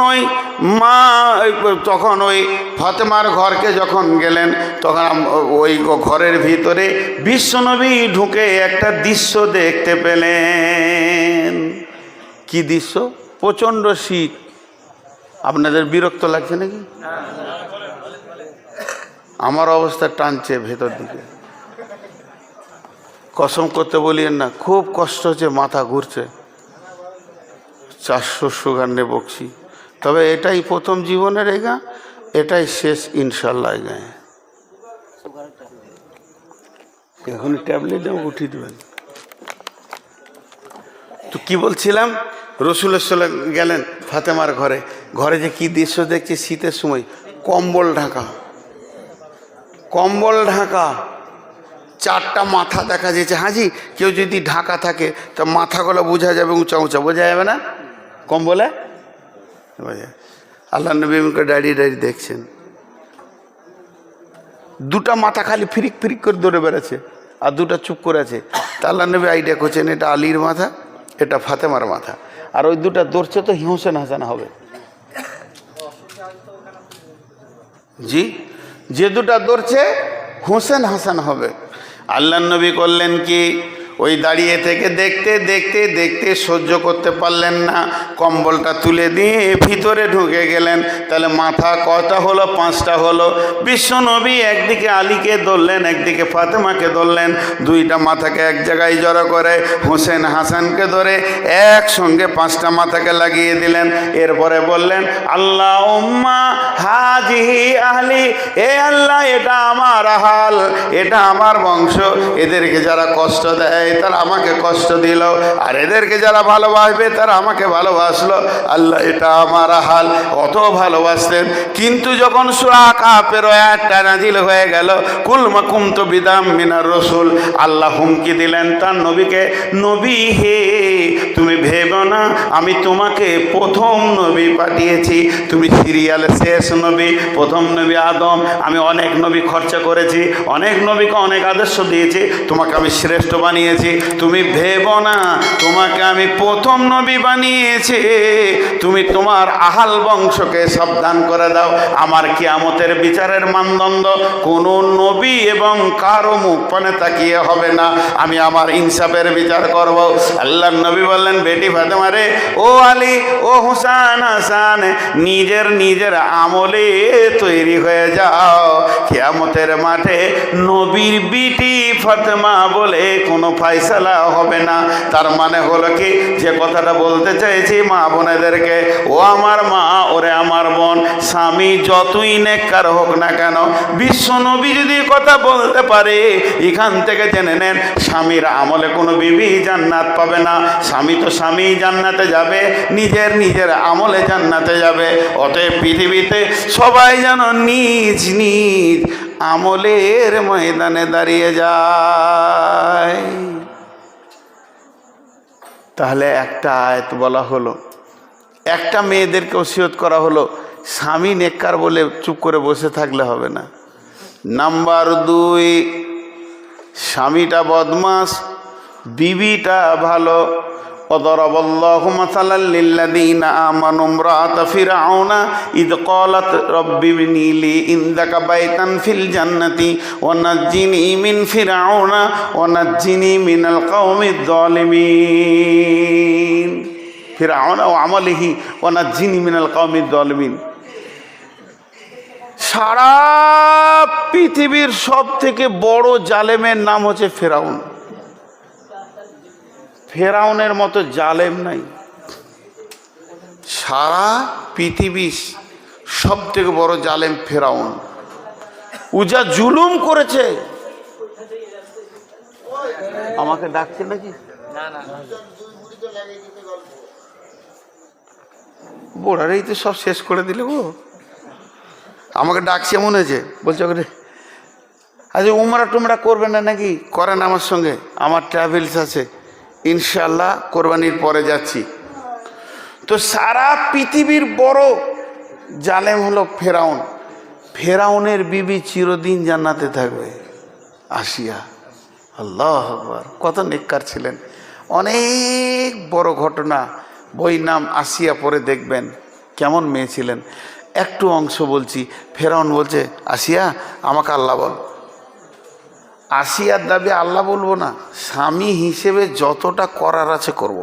ওই ফাতেমার ঘরকে যখন গেলেন, তখন ওই ঘরের ভিতরে বিশ্বনবী ঢুকে একটা দৃশ্য দেখতে পেলেন। কি দৃশ্য? প্রচণ্ড শীত। আপনাদের বিরক্ত লাগছে নাকি? আমার অবস্থা টানছে ভেতর দিকে, কসম করতে বলিয়েন না, খুব কষ্ট হচ্ছে, মাথা ঘুরছে। 400 সুগার নিয়ে বকছি, তবে এটাই প্রথম জীবনের এগা, এটাই শেষ ইনশাল্লাহ। গায়ে এখন ট্যাবলেট উঠিয়ে দেবেন। তো কি বলছিলাম, রসুলের সাল্লাম গেলেন ফাতেমার ঘরে। ঘরে যে কি দৃশ্য দেখছি, শীতের সময় কম্বল ঢাকা, 4টা মাথা দেখা যাচ্ছে। হাজি, কেউ যদি ঢাকা থাকে তা মাথাগুলো বোঝা যাবে, উঁচা উঁচা, বোঝা যাবে না কম্বলে? আল্লাহ নবী দাঁড়িয়ে দেখছেন, 2টা মাথা খালি ফিরিক ফিরিক করে দৌড়ে বেড়াচ্ছে, আর 2টা চুপ করে আছে। তা আল্লাহ নবী আইডিয়া করছেন, এটা আলীর মাথা, এটা ফাতেমার মাথা। আর ওই 2টা দৌড়ছে তো হোসেন হাসান হবে। জি, যে 2টা দৌড়ছে হোসেন হাসান হবে। আল্লাহ নবী করলেন কি, ওই দাঁড়িয়ে থেকে দেখতে দেখতে দেখতে সহ্য করতে পারলেন না, কম্বলটা তুলে দিয়ে ভিতরে ঢুকে গেলেন। তাহলে মাথা কয়টা হলো? 5টা হলো। বিশ্বনবী একদিকে আলীকে ধরলেন, একদিকে ফাতেমাকে ধরলেন, 2টা মাথাকে এক জায়গায় জড়ো করে হোসেন হাসানকে ধরে একসঙ্গে 5টা মাথাকে লাগিয়ে দিলেন। এরপরে বললেন, আল্লাহুম্মা হাজিহি আহলি, এ আল্লাহ, এটা আমার আহাল, এটা আমার বংশ, এদেরকে যারা কষ্ট দেয়, দেয় তারা আমাকে কষ্ট দিল, আর এদেরকে যারা ভালোবাসবে তারা আমাকে ভালোবাসলো। আল্লাহ এটা আমার হাল। অত ভালোবাসতেন, কিন্তু যখন সূরা কাফের আয়াতটা নাজিল হয়ে গেল, কুল মা কুনতু বিদাম মিনার রাসূল, আল্লাহ হুমকি দিলেন তার নবীকে, নবী হে তুমি ভেবো না আমি তোমাকে প্রথম নবী পাঠিয়েছি, তুমি সিরিয়ালে শেষ নবী, প্রথম নবী আদম। আমি অনেক নবী খরচা করেছি, অনেক নবীকে অনেক আদর্শ দিয়েছি, তোমাকে আমি শ্রেষ্ঠ বানিয়েছি। তুমি ভেবো না তোমাকে আমি প্রথম নবী বানিয়েছি, তুমি তোমার আহাল বংশকে সাবধান করে দাও। আমার কিয়ামতের বিচারের মানদণ্ড কোনো নবী এবং কারো মুখ পানে তাকিয়ে হবে না, আমি আমার ইনসাফের বিচার করব। আল্লাহর নবী বললেন, বেটি ফাতেমা রে, ও আলী, ও হুসান, হাসান, নিজের আমলে তৈরি হয়ে যাও। কিয়ামতের মাঠে নবীর বিটি ফাতেমা বলে কোনো ফয়সালা হবে না। তার মানে হলো কি, যে কথাটা বলতে চাইছি মা বোনেদেরকে, ও আমার মা, ওরে আমার বোন, স্বামী যতই নেককার হোক না কেন, বিশ্ব নবী যদি কথা বলতে পারে, এখান থেকে জেনে নেন স্বামীর আমলে কোনো বিবি জান্নাত পাবে না। স্বামী তো স্বামী জান্নাতে যাবে, নিজের আমলে জান্নাতে যাবে। অতএব পৃথিবীতে সবাই যেন নিজ আমলের ময়দানে দাঁড়িয়ে যায়। তাহলে একটা আয়াত বলা হলো, একটা মেয়েদেরকে ওসিয়ত করা হলো, স্বামী নেককার বলে চুপ করে বসে থাকলে হবে না। নাম্বার 2, স্বামীটা বদমাস, বিবিটা ভালো। ওয়াদরাবাল্লাহু মাসালাল লিল্লাযীনা আমানু ইমরাআতা ফিরআউনা ইয ক্বালাত রাব্বি ইবনি লি ইনদাকা বাইতান ফিল জান্নাতি ওয়া নাজ্জিনি মিন ফিরআউনা ওয়া নাজ্জিনি মিনাল কওমিয যালিমিন। ফিরআউনা ওয়া আমালিহি ওয়া নাজ্জিনি মিনাল কওমিয যালিমিন। সারা পৃথিবীর সব থেকে বড় জালেমের নাম হচ্ছে ফেরাউন। ফেরাউনের মতো জালেম নাই। সারা পৃথিবীর সব থেকে বড় জালেম ফেরাউন। উজা জুলুম করেছে। আমাকে ডাকছে নাকি? বোড়ারেই তো সব শেষ করে দিলে গো। আমাকে ডাকছে মনে হয়েছে, বলছে ওকে আচ্ছা উমরা টুমরা করবে না নাকি? করেন আমার সঙ্গে, আমার ট্রাভেলস আছে, ইনশাল্লাহ কোরবানির পরে যাচ্ছি। তো সারা পৃথিবীর বড় জালেম হলো ফেরাউন। ফেরাউনের বিবি চিরদিন জান্নাতে থাকবে, আসিয়া। আল্লাহ আকবার, কত নেককার ছিলেন। অনেক বড় ঘটনা, বই নাম আসিয়া, পরে দেখবেন কেমন মেয়ে ছিলেন। একটু অংশ বলছি। ফেরাউন বলছে, আসিয়া আমাকে আল্লাহ বল। আসিয়ার দাবি, আল্লাহ বলবো না, স্বামী হিসেবে যতটা করার আছে করব,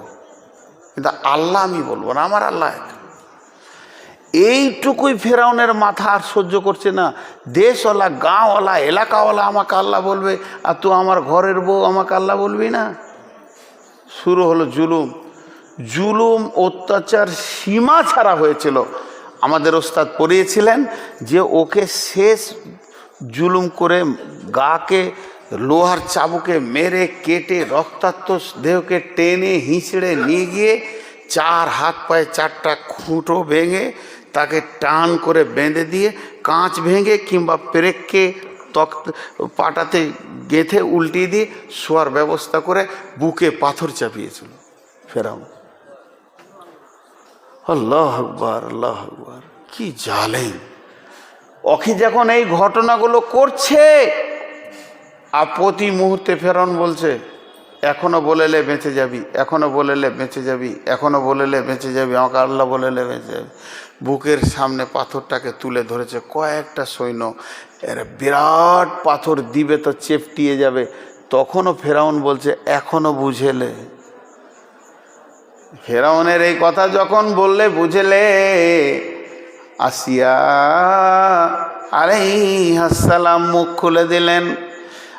কিন্তু আল্লাহ আমি বলবো না, আমার আল্লাহ এক। এইটুকুই ফেরাউনের মাথা আর সহ্য করছে না। দেশওয়ালা, গাঁওয়ালা, এলাকাওয়ালা আমাকে আল্লাহ বলবে, আর তুই আমার ঘরের বউ আমাকে আল্লাহ বলবি না। শুরু হলো জুলুম, অত্যাচার সীমা ছাড়া হয়েছিল। আমাদের ওস্তাদ পড়িয়েছিলেন যে ওকে শেষ জুলুম করে গাকে লোহার চাবুকে মেরে কেটে রক্তাক্ত দেহকে টেনে হিঁচড়ে নিয়ে গিয়ে 4 হাত পায়ে 4টা খুঁটো ভেঙে তাকে টান করে বেঁধে দিয়ে কাঁচ ভেঙে কিংবা পেরেককে পাটাতে গেঁথে উল্টিয়ে দিয়ে শোয়ার ব্যবস্থা করে বুকে পাথর চাপিয়েছিল ফেরাউন। আল্লাহ আকবার, আল্লাহ আকবার, কি জালেম। ওকে যখন এই ঘটনাগুলো করছে, আর প্রতি মুহূর্তে ফেরাউন বলছে, এখনো বলেলে বেঁচে যাবি, এখনো বলেলে বেঁচে যাবি, এখনো বলেলে বেঁচে যাবি, আমাকে আল্লাহ বলেলে বেঁচে যাবি। বুকের সামনে পাথরটাকে তুলে ধরেছে কয়েকটা সৈন্য, এর বিরাট পাথর দিবে তো চেপটিয়ে যাবে। তখনও ফেরাউন বলছে, এখনো বুঝেলে। ফেরাউনের এই কথা যখন বললে, বুঝেলে, আসিয়া আলাইহিস সালাম মুখ খুলে দিলেন।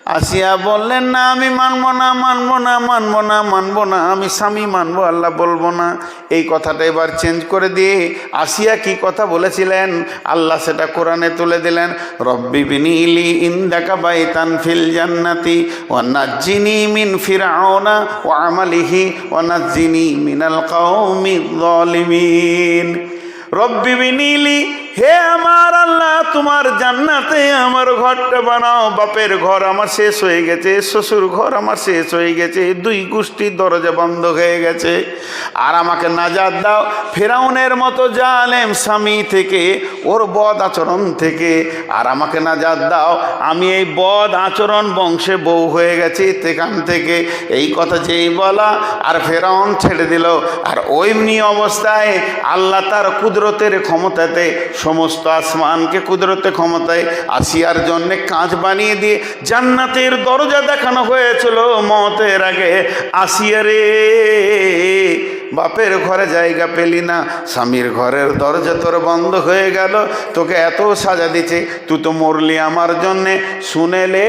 আসিয়া বললেন, না আমি মানবো না, মানবো না, মানবো না, মানবো না, আমি স্বামী মানবো, আল্লাহ বলবো না। এই কথাটা এবার চেঞ্জ করে দিয়ে আসিয়া কি কথা বলেছিলেন আল্লাহ সেটা কোরআনে তুলে দিলেন। রব্বি বিনিলি ইনদাকা বাইতান ফিল জান্নাতি ওয়া নাজ্জিনি মিন ফিরআউনা ওয়া আমালিহি ওয়া নাজ্জিনি মিনাল কওমিয যালিমিন। রব্বি বিনিলি, হে আমার আল্লাহ, তোমার জান্নাতে আমার ঘরটা বানাও। বাপের ঘর আমার শেষ হয়ে গেছে, শ্বশুর ঘর আমার শেষ হয়ে গেছে, দুই গোষ্ঠীর দরজা বন্ধ হয়ে গেছে। আর আমাকে নাজাত দাও ফেরাউনের মতো জালেম স্বামী থেকে, ওর বদ আচরণ থেকে। আর আমাকে নাজাত দাও, আমি এই বদ আচরণ বংশে বউ হয়ে গেছি সেখান থেকে। এই কথা যেই বলা আর ফেরাউন ছেড়ে দিল। আর ওইমনি অবস্থায় আল্লাহ তার কুদরতের ক্ষমতাতে সমস্ত আসমানকে কুদরতে ক্ষমতায় আসিয়ার জন্য কাঁচ বানিয়ে দিয়ে জান্নাতের দরজা দেখানো হয়েছিল মওতের আগে। আসিয়া রে, বাপের ঘরে জায়গা পেলি না, স্বামীর ঘরের দরজা তোর বন্ধ হয়ে গেল, তোকে এত সাজা দিচ্ছে, তুই তো মরলি আমার জন্যে। শুনেলে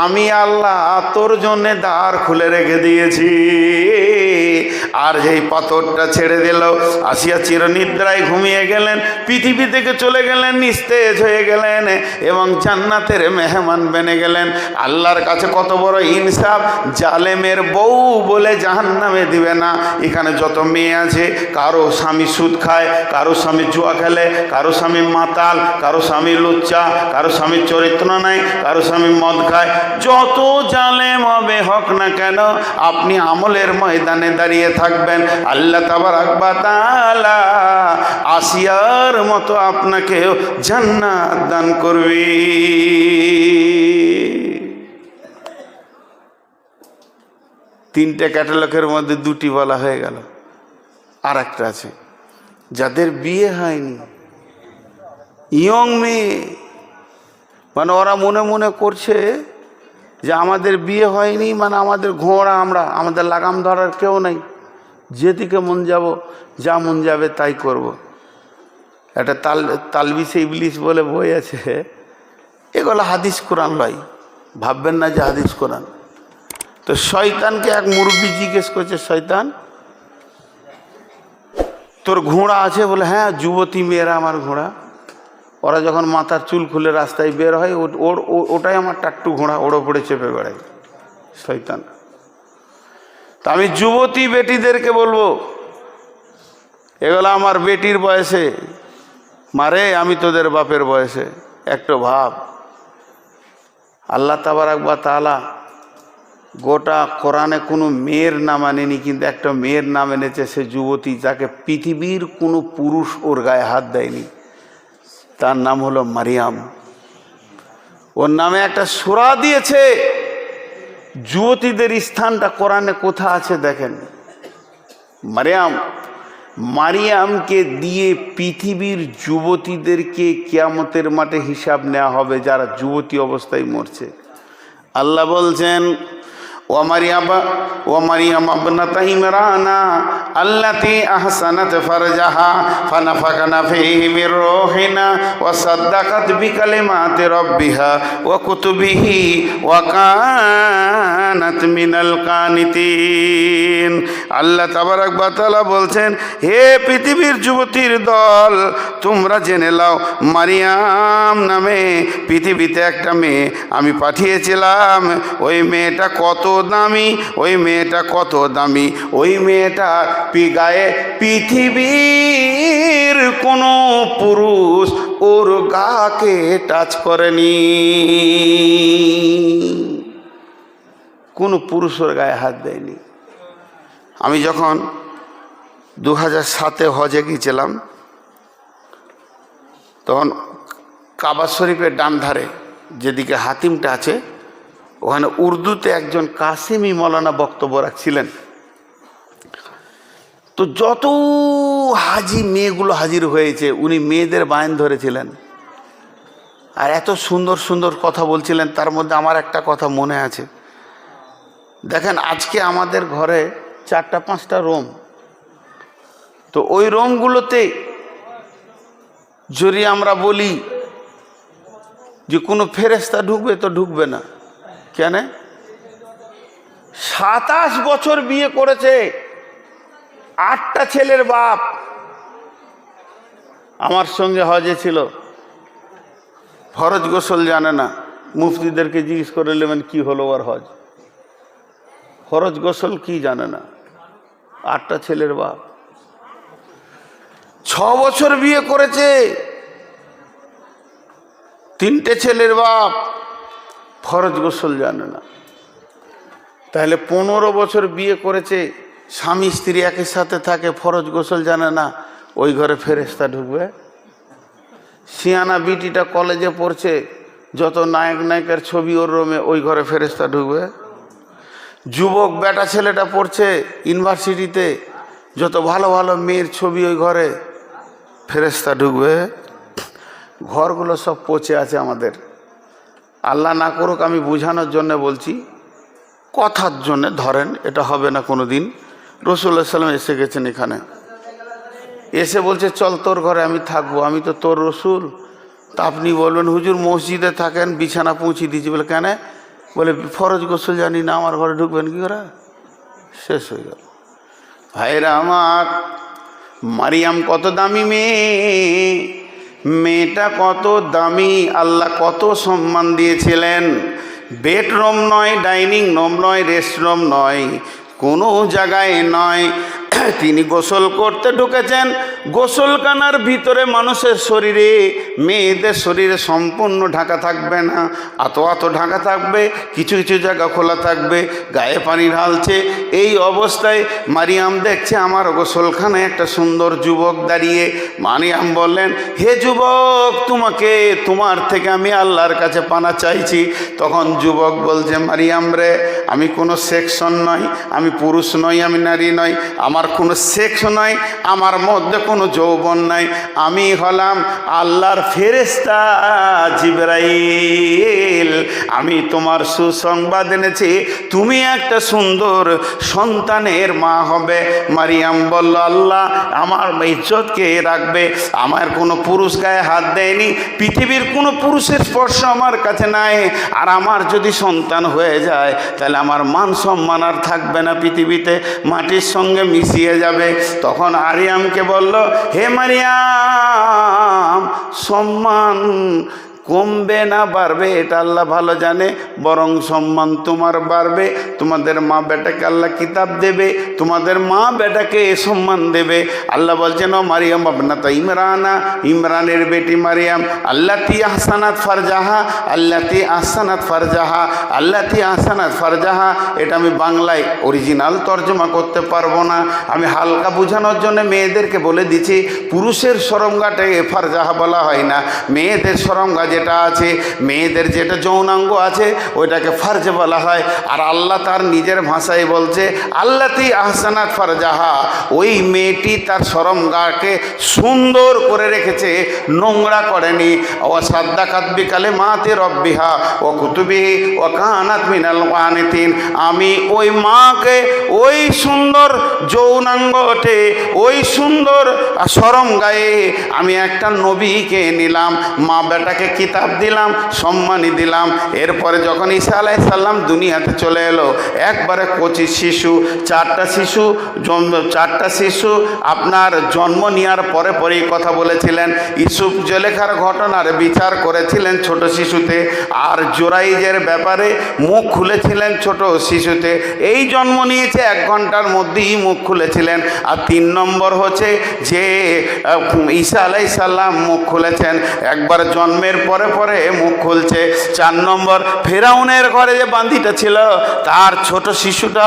আমি আল্লাহ তোর জন্যে দ্বার খুলে রেখে দিয়েছি। আর যেই পাথরটা ছেড়ে দিল, আসিয়া চিরনিদ্রায় ঘুমিয়ে গেলেন, পৃথিবী থেকে চলে গেলেন, নিস্তেজ হয়ে গেলেন এবং জান্নাতের মেহমান বেনে গেলেন। আল্লাহর কাছে কত বড় ইনসাফ, জালেমের বউ বলে জাহান্নামে দিবে না। এখানে যত মেয়ে আছে, কারো স্বামী সুদ খায়, কারো স্বামী জুয়া খেলে, কারো স্বামী মাতাল, কারো স্বামী লুচ্চা, কারো স্বামীর চরিত্র নাই, কারো স্বামী মদ খায়। যত জালেম হবে হোক না কেন, আপনি আমলের ময়দানে দাঁড়িয়ে থাকবেন। আল্লাহ তাবারাক ওয়া তাআলা আসিয়ার মতো আপনাকেও জান্নাত দান করবে। তিনটে ক্যাটালগের মধ্যে দুটি বলা হয়ে গেল। আর একটা আছে যাদের বিয়ে হয়নি, ইয়ং মেয়ে, মানে ওরা মনে মনে করছে যে আমাদের বিয়ে হয়নি, মানে আমাদের ঘোড়া, আমাদের লাগাম ধরার কেউ নেই, যেদিকে মন যাব, যা মন যাবে তাই করব। একটা তালবিসে ইবলিস বলে বই আছে, এগুলো হাদিস কোরআন লয়, ভাববেন না যে হাদিস কোরআন। তো শয়তানকে এক মুরব্বি জিজ্ঞেস করছে, শয়তান তোর ঘোড়া আছে? বলে হ্যাঁ, যুবতী মেয়েরা আমার ঘোড়া। ওরা যখন মাথার চুল খুলে রাস্তায় বের হয়, ওটাই আমার টাট্টু ঘোড়া, ওর ওপরে চেপে বেড়ায় শয়তান। তা আমি যুবতী বেটিদেরকে বলবো, এগুলো আমার বেটির বয়সে, মারে আমি তোদের বাপের বয়সে, একটু ভাব। আল্লাহ তাবারাক ওয়া তাআলা গোটা কোরআনে কোনো মেয়ের নাম আনেনি, কিন্তু একটা মেয়ের নাম এনেছে, সে যুবতী, যাকে পৃথিবীর কোনো পুরুষ ওর গায়ে হাত দেয়নি। তার নাম হলো মারিয়াম। ওর নামে একটা সূরা দিয়েছে। যুবতীদের স্থানটা কোরআনে কোথায় আছে দেখেন। মারিয়ামকে দিয়ে পৃথিবীর যুবতীদেরকে কিয়ামতের মাঠে হিসাব নেওয়া হবে, যারা যুবতী অবস্থায় মরছে। আল্লাহ বলছেন, ومريم ابنة عمران التي أحسنت فرجها فنفخنا فيه من روحنا وصدقت بكلمات ربها وكتبه وكانت من القانتين। আল্লাহ তাবারাক ওয়া তাআলা বলছেন, হে পৃথিবীর যুবতীর দল, তোমরা জেনে নাও, মারিয়াম নামে পৃথিবীতে একটা মেয়ে আমি পাঠিয়েছিলাম। ওই মেয়েটা কত দামি, ওই মেয়েটা কত দামি, ওই মেয়েটা গায়ে পৃথিবীর কোনো পুরুষ ওর গাকে টাচ করেনি, কোনো পুরুষ ওর গায়ে হাত দেয়নি। আমি যখন 2007 হজে গিয়েছিলাম, তখন কাবা শরীফের ডান ধারে যেদিকে হাতিমটা আছে, ওখানে উর্দুতে একজন কাসেমি মৌলানা বক্তব্য রাখছিলেন। তো যত হাজি মেয়েগুলো হাজির হয়েছে, উনি মেয়েদের বায়ান ধরেছিলেন আর এত সুন্দর সুন্দর কথা বলছিলেন। তার মধ্যে আমার একটা কথা মনে আছে। দেখেন, আজকে আমাদের ঘরে 4-5টা রুম, তো ওই রুমগুলোতে যদি আমরা বলি যে কোনো ফেরেশতা ঢুকবে, তো ঢুকবে না। কেন? 27 বছর বিয়ে করেছে, 8টা ছেলের বাপ। আমার সঙ্গে হজে ছিল, ফরজ গোসল জানে না। মুফতিদেরকে জিজ্ঞেস করে নেবেন কি হলো ওর হজ, ফরজ গোসল কি জানে না, 8টা ছেলের বাপ। 6 বছর বিয়ে করেছে, 3টে ছেলের বাপ, ফরজ গোসল জানে না। তাহলে 15 বছর বিয়ে করেছে, স্বামী স্ত্রী একই সাথে থাকে, ফরজ গোসল জানে না, ওই ঘরে ফেরেশতা ঢুকবে? সিয়ানা বিটিটা কলেজে পড়ছে, যত নায়ক নায়িকার ছবি ওর রুমে, ওই ঘরে ফেরেশতা ঢুকবে? যুবক বেটা ছেলেটা পড়ছে ইউনিভার্সিটিতে, যত ভালো ভালো মেয়ের ছবি ওই ঘরে, ফেরেশতা ঢুকবে? ঘরগুলো সব পচে আছে আমাদের। আল্লাহ না করুক, আমি বোঝানোর জন্য বলছি, কথার জন্য ধরেন, এটা হবে না কোনো দিন। রাসূলুল্লাহ সাল্লাল্লাহু আলাইহি ওয়াসাল্লাম এসে গেছেন এখানে, এসে বলছে চল তোর ঘরে আমি থাকবো, আমি তো তোর রসুল। তা আপনি বলবেন হুজুর মসজিদে থাকেন, বিছানা পৌঁছে দিয়েছি। বলে কেন? বলে ফরজ গোসল জানি না, আমার ঘরে ঢুকবেন কি করে? শেষ হয়ে গেল। ভাইরা আমার, মারিয়াম কত দামি মেয়ে, মেয়েটা কত দামি, আল্লাহ কত সম্মান দিয়েছিলেন। বেডরুম নয়, ডাইনিং রুম নয়, রেস্টরুম নয়, কোনো জায়গায় নয়, তিনি গোসল করতে ঢুকেছেন। গোসলখানার ভিতরে মানুষের শরীরে, মেয়েদের শরীরে সম্পূর্ণ ঢাকা থাকবে না, এত ঢাকা থাকবে, কিছু কিছু জায়গা খোলা থাকবে, গায়ে পানি ঢালছে। এই অবস্থায় মারিয়াম দেখছে আমার গোসলখানায় একটা সুন্দর যুবক দাঁড়িয়ে। মারিয়াম বললেন, হে যুবক, তোমার থেকে আমি আল্লাহর কাছে পানা চাইছি। তখন যুবক বলছে, মারিয়াম রে, আমি কোনো সেকশন নই, আমি পুরুষ নই, আমি নারী নই, আমার কোনো সেক্স নয়, আমার মধ্যে কোনো যৌবন নাই, আমি হলাম আল্লাহর ফেরেশতা জিবরাইল। আমি তোমার সুসংবাদ এনেছি, তুমি একটা সুন্দর সন্তানের মা হবে। মারিয়াম বলল, আল্লাহ আমার ইজ্জতকে রাখবে, আমার কোনো পুরুষ গায়ে হাত দেয়নি, পৃথিবীর কোনো পুরুষের স্পর্শ আমার কাছে নাই, আর আমার যদি সন্তান হয়ে যায় তাহলে আমার মান সম্মান আর থাকবে না পৃথিবীতে, মাটির সঙ্গে মিশিয়ে যাবে। তখন মারিয়ামকে বলল, হে মারিয়াম, সম্মান কমবে না বাড়বে এটা আল্লাহ ভালো জানে, বরং সম্মান তোমার বাড়বে। তোমাদের মা বেটাকে আল্লাহ কিতাব দেবে, তোমাদের মা বেটাকে সম্মান দেবে। আল্লাহ বলছেন, ও মারিয়াম আবনাতা ইমরানা, ইমরানের বেটি মারিয়াম, আল্লাতি আহসানাত ফারজাহা, আল্লাতি আহসানাত ফারজাহা, আল্লাতি আহসানাত ফারজাহা। এটা আমি বাংলায় অরিজিনাল তর্জমা করতে পারবো না, আমি হালকা বোঝানোর জন্য মেয়েদেরকে বলে দিচ্ছি। পুরুষের শরমগাটে ফারজাহা বলা হয় না, মেয়েদের শরমগা যেটা আছে, মেয়েদের যেটা যৌনাঙ্গ আছে, ওইটাকে ফারজ বলা হয়। আর আল্লাহ তার নিজের ভাষায় বলছে, আল্লাতি আহসানাত ফারজাহা, ওই মেয়েটি তার শরমগাকে সুন্দর করে রেখেছে, নোংরা করেনি। ও সাদ্দাকাত বিকালিমাতি রব্বিহা ও কুতুবিহি ও কানাত মিনাল কানিতিন। আমি ওই মাকে ওই সুন্দর যৌনাঙ্গতে, ওই সুন্দর শরমগায়ে আমি একটা নবীকে নিলাম, মা বেটাকে কিতাব দিলাম, সম্মানী দিলাম। এরপরে যখন ঈসা আলাইহিস সালাম দুনিয়াতে চলে এলো, একবারে কচি শিশু, 4টা শিশু আপনার জন্ম নেওয়ার পরে পরেই কথা বলেছিলেন। ইউসুফ জুলেখার ঘটনার বিচার করেছিলেন ছোট শিশুতে, আর জোরাইজের ব্যাপারে মুখ খুলেছিলেন ছোট শিশুতে। এই জন্ম নিয়েছে 1 ঘন্টার মধ্যেই মুখ খুলেছিলেন। আর 3 নম্বর হচ্ছে যে ঈসা আলাইহিস সালাম মুখ খুলেছেন, একবার জন্মের পরে পরে মুখ খুলছে। 4 নম্বর, ফেরাউনের ঘরে যে বান্দিটা ছিল, তার ছোট শিশুটা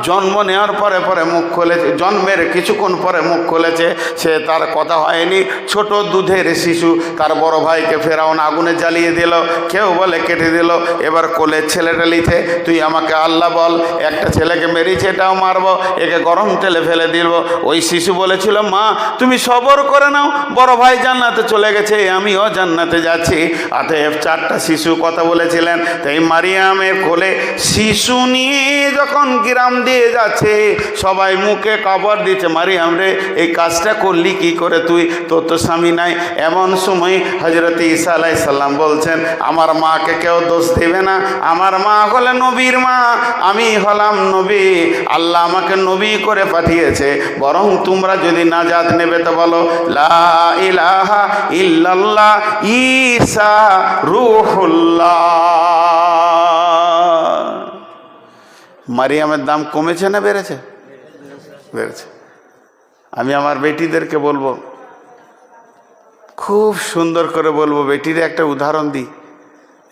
জন্ম নেওয়ার পরে পরে মুখ খুলেছে, জন্মের কিছুক্ষণ পরে মুখ খুলেছে, সে তার কথা হয়নি। ছোট দুধের শিশু, তার বড় ভাইকে ফেরাউন আগুনে জ্বালিয়ে দিল, কেউ বলে কেটে দিল। এবার কোলের ছেলেটা লিখে, তুই আমাকে আল্লাহ বল, একটা ছেলেকে মেরেছে, এটাও মারবো, একে গরম তেলে ফেলে দিব। ওই শিশু বলেছিল, মা তুমি সবর করে নাও, বড় ভাই জান্নাতে চলে গেছে, আমিও জান্নাতে যাচ্ছি, অতএব 4টা শিশু কথা বলেছিলেন। তাই মারিয়ামের কোলে শিশু নিয়ে যখন গ্রাম দিয়ে যাচ্ছে, সবাই মুখে কবর দিচ্ছে, মারিয়াম রে এই কাজটা করলি কি করে তুই, তোর তো স্বামী নাই। এমন সময় হযরত ঈসা আলাইহিস সালাম বলছেন, আমার মাকে কেউ দোষ দেবে না, আমার মা হলে নবীর মা, আমি হলাম নবী, আল্লাহ আমাকে নবী করে পাঠিয়েছে। বরং তোমরা যদি নাজাত নেবে তো বলো লা ইলাহা ইল্লাল্লাহ ঈসা রূহুল্লাহ। মারিয়ামের দাম কমেছে না বেড়েছে? বেড়েছে। আমি আমার বেটিদেরকে বলবো, খুব সুন্দর করে বলবো, বেটির একটা উদাহরণ দিই।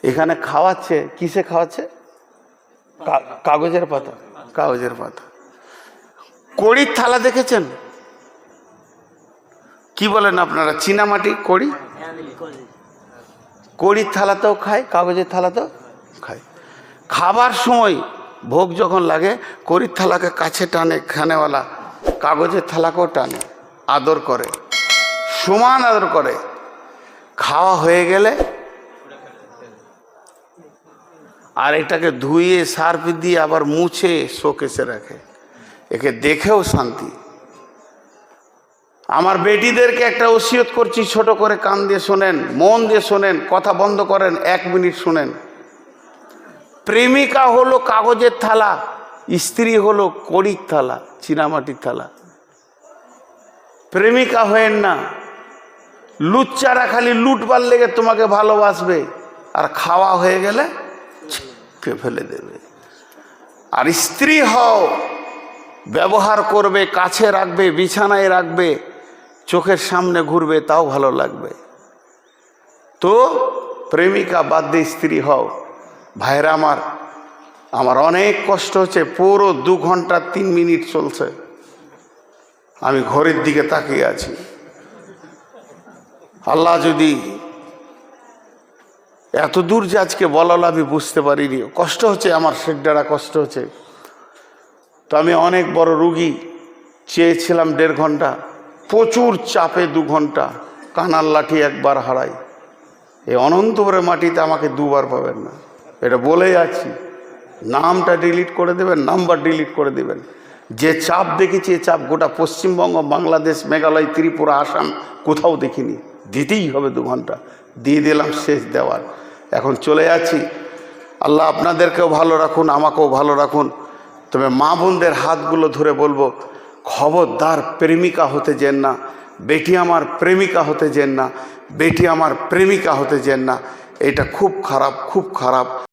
এখানে খাওয়াচ্ছে, কিসে খাওয়াচ্ছে? কাগজের পাতা, কাগজের পাতা। কড়ির থালা দেখেছেন? কি বলেন আপনারা, চীনামাটি কড়ি? কড়ির থালাতেও খায়, কাগজের থালাতেও খায়। খাবার সময় ভোগ যখন লাগে, কড়ির থালাকে কাছে টানে খানেওয়ালা, কাগজের থালাকেও টানে, আদর করে, সমান আদর করে। খাওয়া হয়ে গেলে আর এটাকে ধুয়ে সার্ফ দিয়ে আবার মুছে শোকেসে রাখে। একে দেখেও শান্তি। আমার বেটিদেরকে একটা ওসিয়ত করছি, ছোট করে কান দিয়ে শোনেন, মন দিয়ে শোনেন, কথা বন্ধ করেন, 1 মিনিট শোনেন। প্রেমিকা হলো কাগজের থালা, স্ত্রী হলো কড়ির থালা, চীনামাটির থালা। প্রেমিকা হয়েন না। লুচ্চারা খালি লুটবার লেগে তোমাকে ভালোবাসবে, আর খাওয়া হয়ে গেলে ছিপকে ফেলে দেবে। আর স্ত্রী হও, ব্যবহার করবে, কাছে রাখবে, বিছানায় রাখবে, চোখের সামনে ঘুরবে, তাও ভালো লাগবে। তো প্রেমিকা বাদ দিয়ে স্ত্রী হও। ভাইরা আমার অনেক কষ্ট হচ্ছে। পুরো 2 ঘন্টা 3 মিনিট চলছে, আমি ঘরের দিকে তাকিয়ে আছি। আল্লাহ যদি এত দূর যে আজকে বলালো আমি বুঝতে পারিনি। কষ্ট হচ্ছে আমার, শেখডারা কষ্ট হচ্ছে। তো আমি অনেক বড় রুগী, চেয়েছিলাম 1.5 ঘন্টা, প্রচুর চাপে 2 ঘন্টা, কানার লাঠি একবার হারাই। এই অনন্তপুরের মাটিতে আমাকে 2 বার পাবেন না, এটা বলে যাচ্ছি। নামটা ডিলিট করে দেবেন, নাম্বার ডিলিট করে দেবেন। যে চাপ দেখেছি, এ চাপ গোটা পশ্চিমবঙ্গ, বাংলাদেশ, মেঘালয়, ত্রিপুরা, আসাম কোথাও দেখিনি। দিতেই হবে 2 ঘন্টা, দিয়ে দিলাম, শেষ দেওয়ার। এখন চলে যাচ্ছি। আল্লাহ আপনাদেরকেও ভালো রাখুন, আমাকেও ভালো রাখুন। তবে মা বোনদের হাতগুলো ধরে বলবো, খবরদার প্রেমিকা হতে যেন না। বেটি আমার প্রেমিকা হতে যেন না, বেটি আমার প্রেমিকা হতে যেন না। এটা খুব খারাপ, খুব খারাপ।